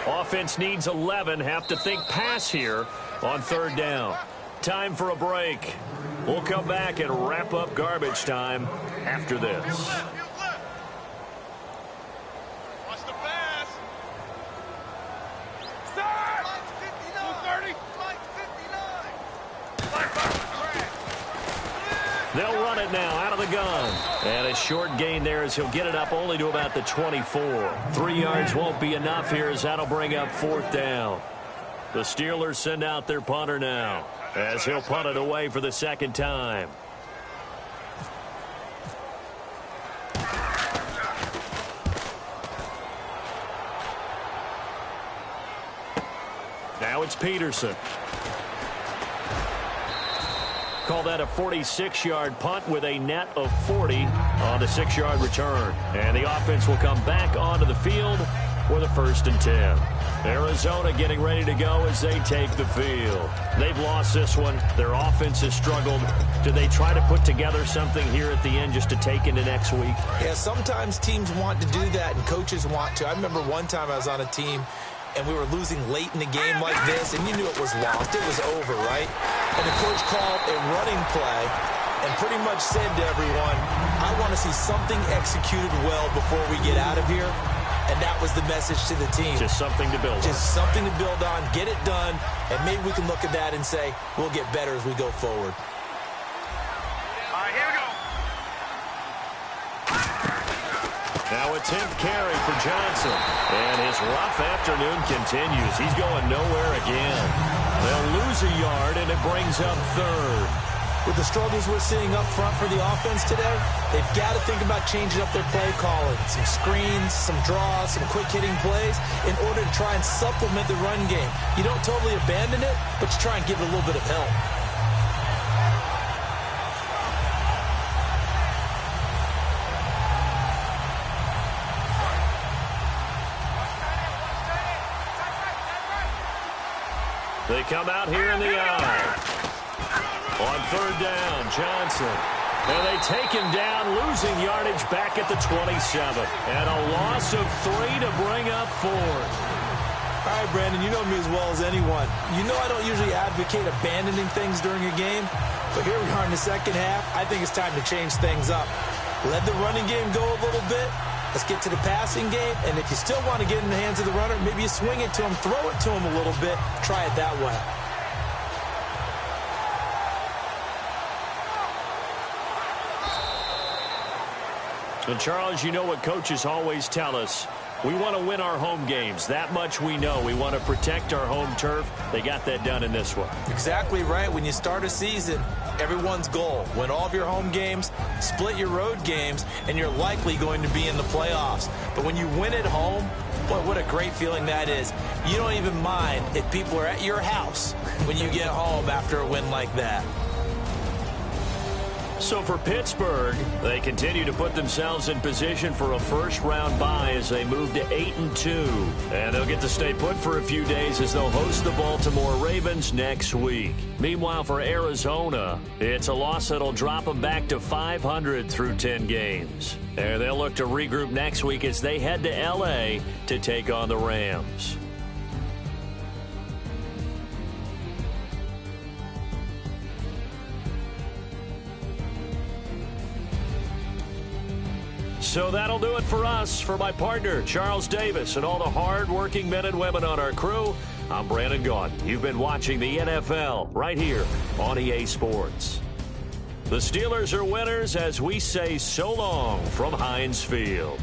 Offense needs 11. Have to think pass here on 3rd down. Time for a break. We'll come back and wrap up garbage time after this. Watch the pass. Start. 230. 59. They'll run it now out of the gun. And a short gain there as he'll get it up only to about the 24. 3 yards won't be enough here as that'll bring up 4th down. The Steelers send out their punter now as he'll punt it away for the 2nd time. Now it's Peterson. Call that a 46-yard punt with a net of 40 on the 6-yard return. And the offense will come back onto the field for the 1st and 10. Arizona getting ready to go as they take the field. They've lost this one. Their offense has struggled. Do they try to put together something here at the end just to take into next week? Yeah, sometimes teams want to do that and coaches want to. I remember one time I was on a team and we were losing late in the game like this, and you knew it was lost. It was over, right? And the coach called a running play and pretty much said to everyone, I want to see something executed well before we get out of here. And that was the message to the team. Just something to build on. Just something to build on, get it done, and maybe we can look at that and say, we'll get better as we go forward. All right, here we go. Now a 10th carry for Johnson. And his rough afternoon continues. He's going nowhere again. They'll lose a yard, and it brings up 3rd. With the struggles we're seeing up front for the offense today, they've got to think about changing up their play calling. Some screens, some draws, some quick-hitting plays in order to try and supplement the run game. You don't totally abandon it, but you try and give it a little bit of help. They come out here in the eye. On 3rd down, Johnson. And they take him down, losing yardage back at the 27. And a loss of 3 to bring up 4th. All right, Brandon, you know me as well as anyone. You know I don't usually advocate abandoning things during a game, but here we are in the 2nd half. I think it's time to change things up. Let the running game go a little bit. Let's get to the passing game, and if you still want to get in the hands of the runner, maybe you swing it to him, throw it to him a little bit, try it that way. And Charles, you know what coaches always tell us. We want to win our home games. That much we know. We want to protect our home turf. They got that done in this one. Exactly right. When you start a season, everyone's goal, win all of your home games, split your road games, and you're likely going to be in the playoffs. But when you win at home, boy, what a great feeling that is. You don't even mind if people are at your house when you get home after a win like that. So for Pittsburgh, they continue to put themselves in position for a first-round bye as they move to 8-2. And they'll get to stay put for a few days as they'll host the Baltimore Ravens next week. Meanwhile, for Arizona, it's a loss that'll drop them back to 500 through 10 games. And they'll look to regroup next week as they head to L.A. to take on the Rams. So that'll do it for us. For my partner, Charles Davis, and all the hard-working men and women on our crew, I'm Brandon Gaudin. You've been watching the NFL right here on EA Sports. The Steelers are winners as we say so long from Heinz Field.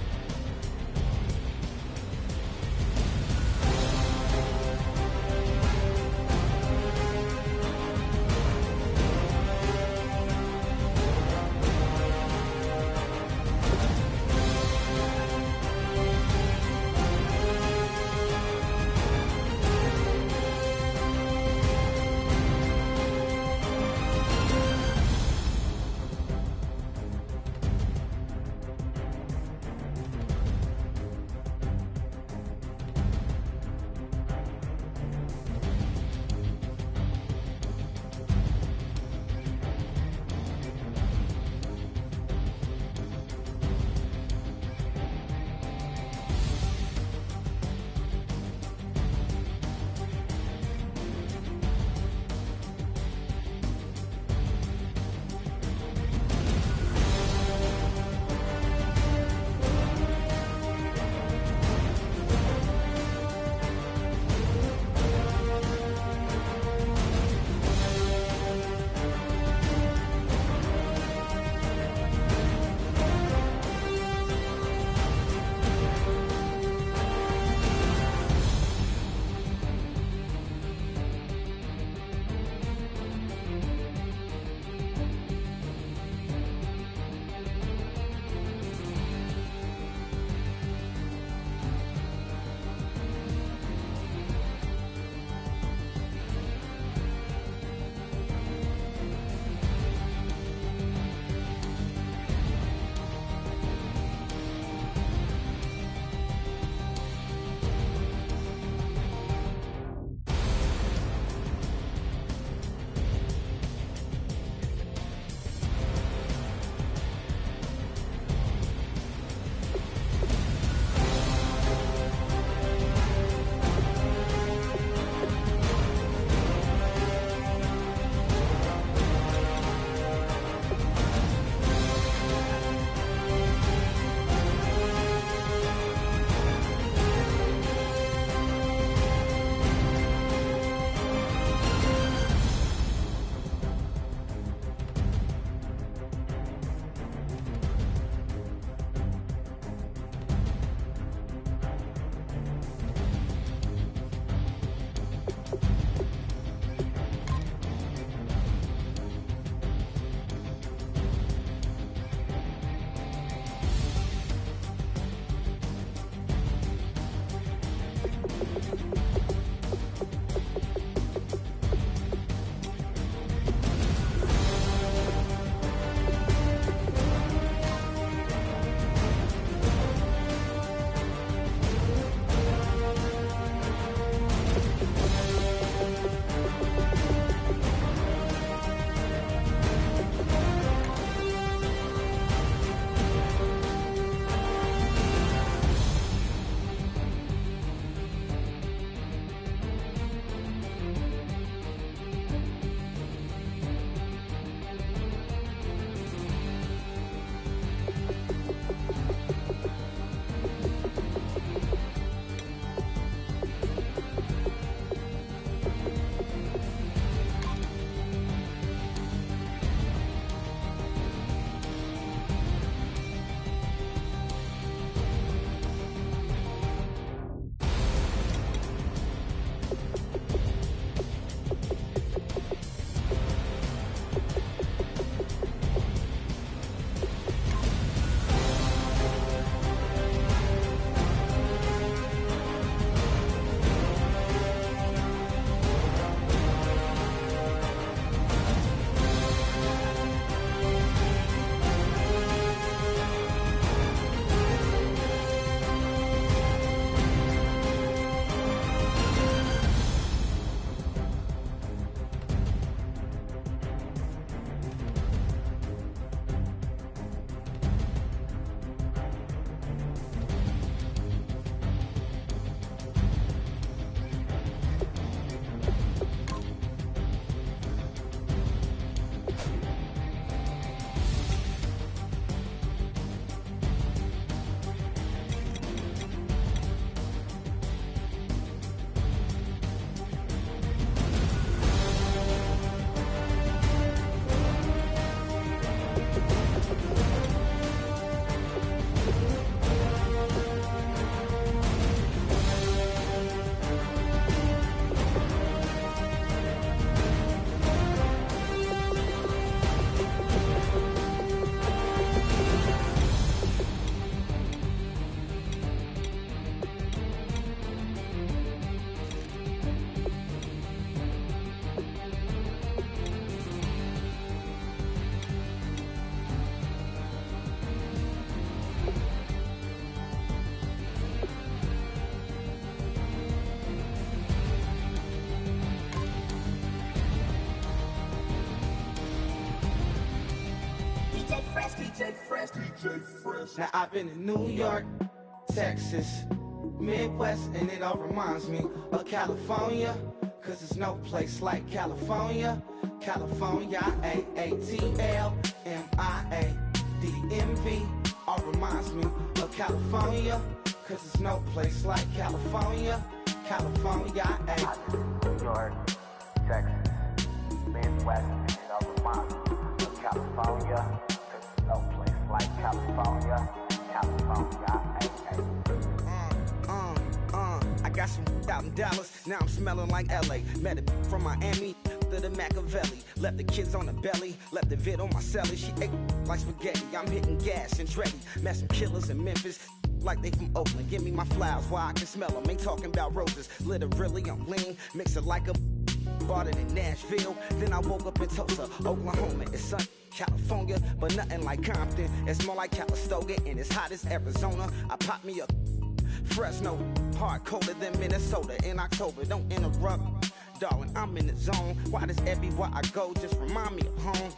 Now I've been in New York, Texas, Midwest, and it all reminds me of California, cause there's no place like California. California, A-A-T-L-M-I-A-D-M-V, all reminds me of California, cause there's no place like California. California, New York, Texas, Midwest, and it all reminds me of California, cause there's no place like California. California, I got some $1,000, now I'm smelling like LA. Met a from Miami to the Machiavelli. Left the kids on the belly, left the vid on my celly. She ate like spaghetti, I'm hitting gas and Dreddy. Met some killers in Memphis, like they from Oakland. Give me my flowers while I can smell them. Ain't talking about roses, literally I'm lean. Mix it like a bought it in Nashville. Then I woke up in Tulsa, Oklahoma. It's sun, California, but nothing like Compton. It's more like Calistoga, and it's hot as Arizona. I pop me a Fresno, hard colder than Minnesota in October. Don't interrupt, darling, I'm in the zone. Why does everywhere I go just remind me of home?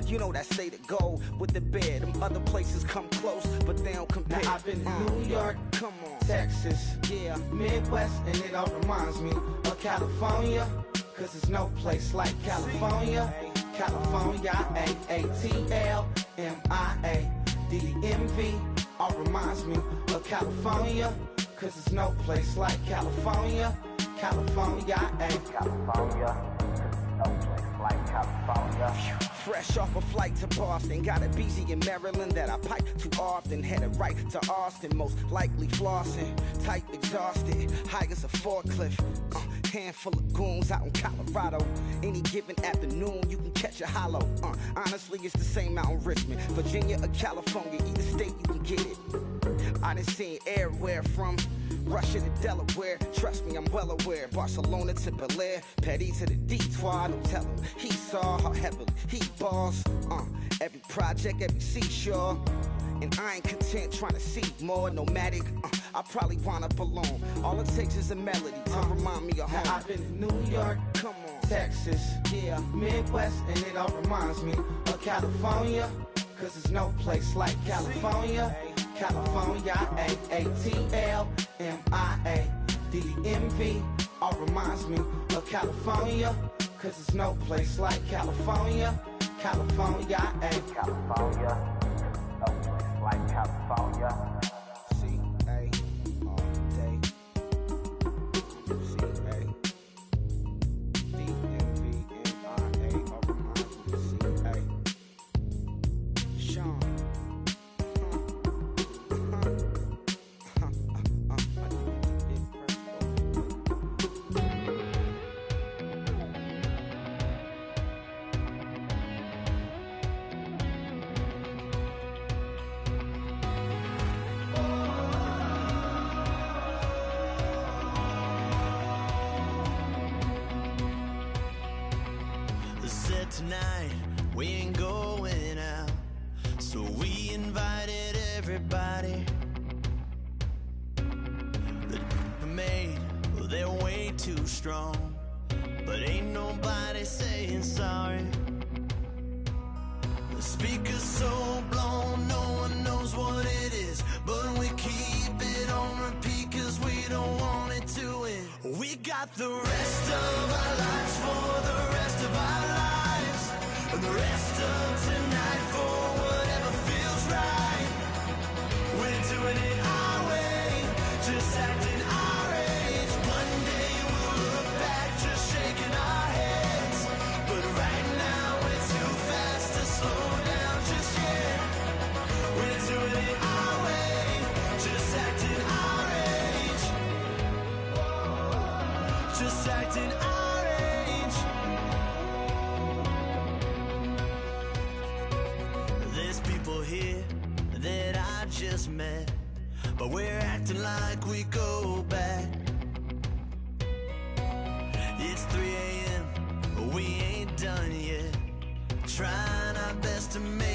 You know that say to go with the bed. Them other places come close, but they don't compare. Now I've been to New York, come on, Texas, yeah, Midwest, and it all reminds me of California, cause there's no place like California. California, A-A-T-L-M-I-A-D-M-V, all reminds me of California, cause there's no place like California. California, California, cause there's no place like California. Fresh off a flight to Boston, got a BZ in Maryland that I pipe too often. Headed right to Austin, most likely flossing. Tight, exhausted, high as a forklift. Handful of goons out in Colorado. Any given afternoon, you can catch a hollow. Honestly, it's the same out in Richmond, Virginia or California. Either state, you can get it. I done seen everywhere from Russia to Delaware. Trust me, I'm well aware. Barcelona to Bel Air, Petty to the Detroit. Don't tell him he saw how heavily he balls. Every project, every seashore. And I ain't content trying to see more nomadic. I probably wind up alone. All it takes is a melody to remind me of home. Now I've been to New York, come on, Texas, yeah, Midwest, and it all reminds me of California, cause there's no place like California. California, A-A-T-L-M-I-A-D-M-V, all reminds me of California, cause there's no place like California. California, California, no place like California. C-A all day. C-A D-M-V-M-I-A all reminds me of C-A. Sean. Tonight we ain't going out, so we invited everybody. The made, well, they're way too strong, but ain't nobody saying sorry. The speaker's so blown, no one knows what it is, but we keep it on repeat cause we don't want it to end. We got the rest of our lives for the rest of our lives. And the rest of tonight for whatever feels right. We're doing it our way, just acting our age. One day we'll look back just shaking our heads, but right now we're too fast to slow down just yet. We're doing it our way, just acting our age. Just acting our age. Here that I just met, but we're acting like we go back. It's 3 a.m., we ain't done yet, trying our best to make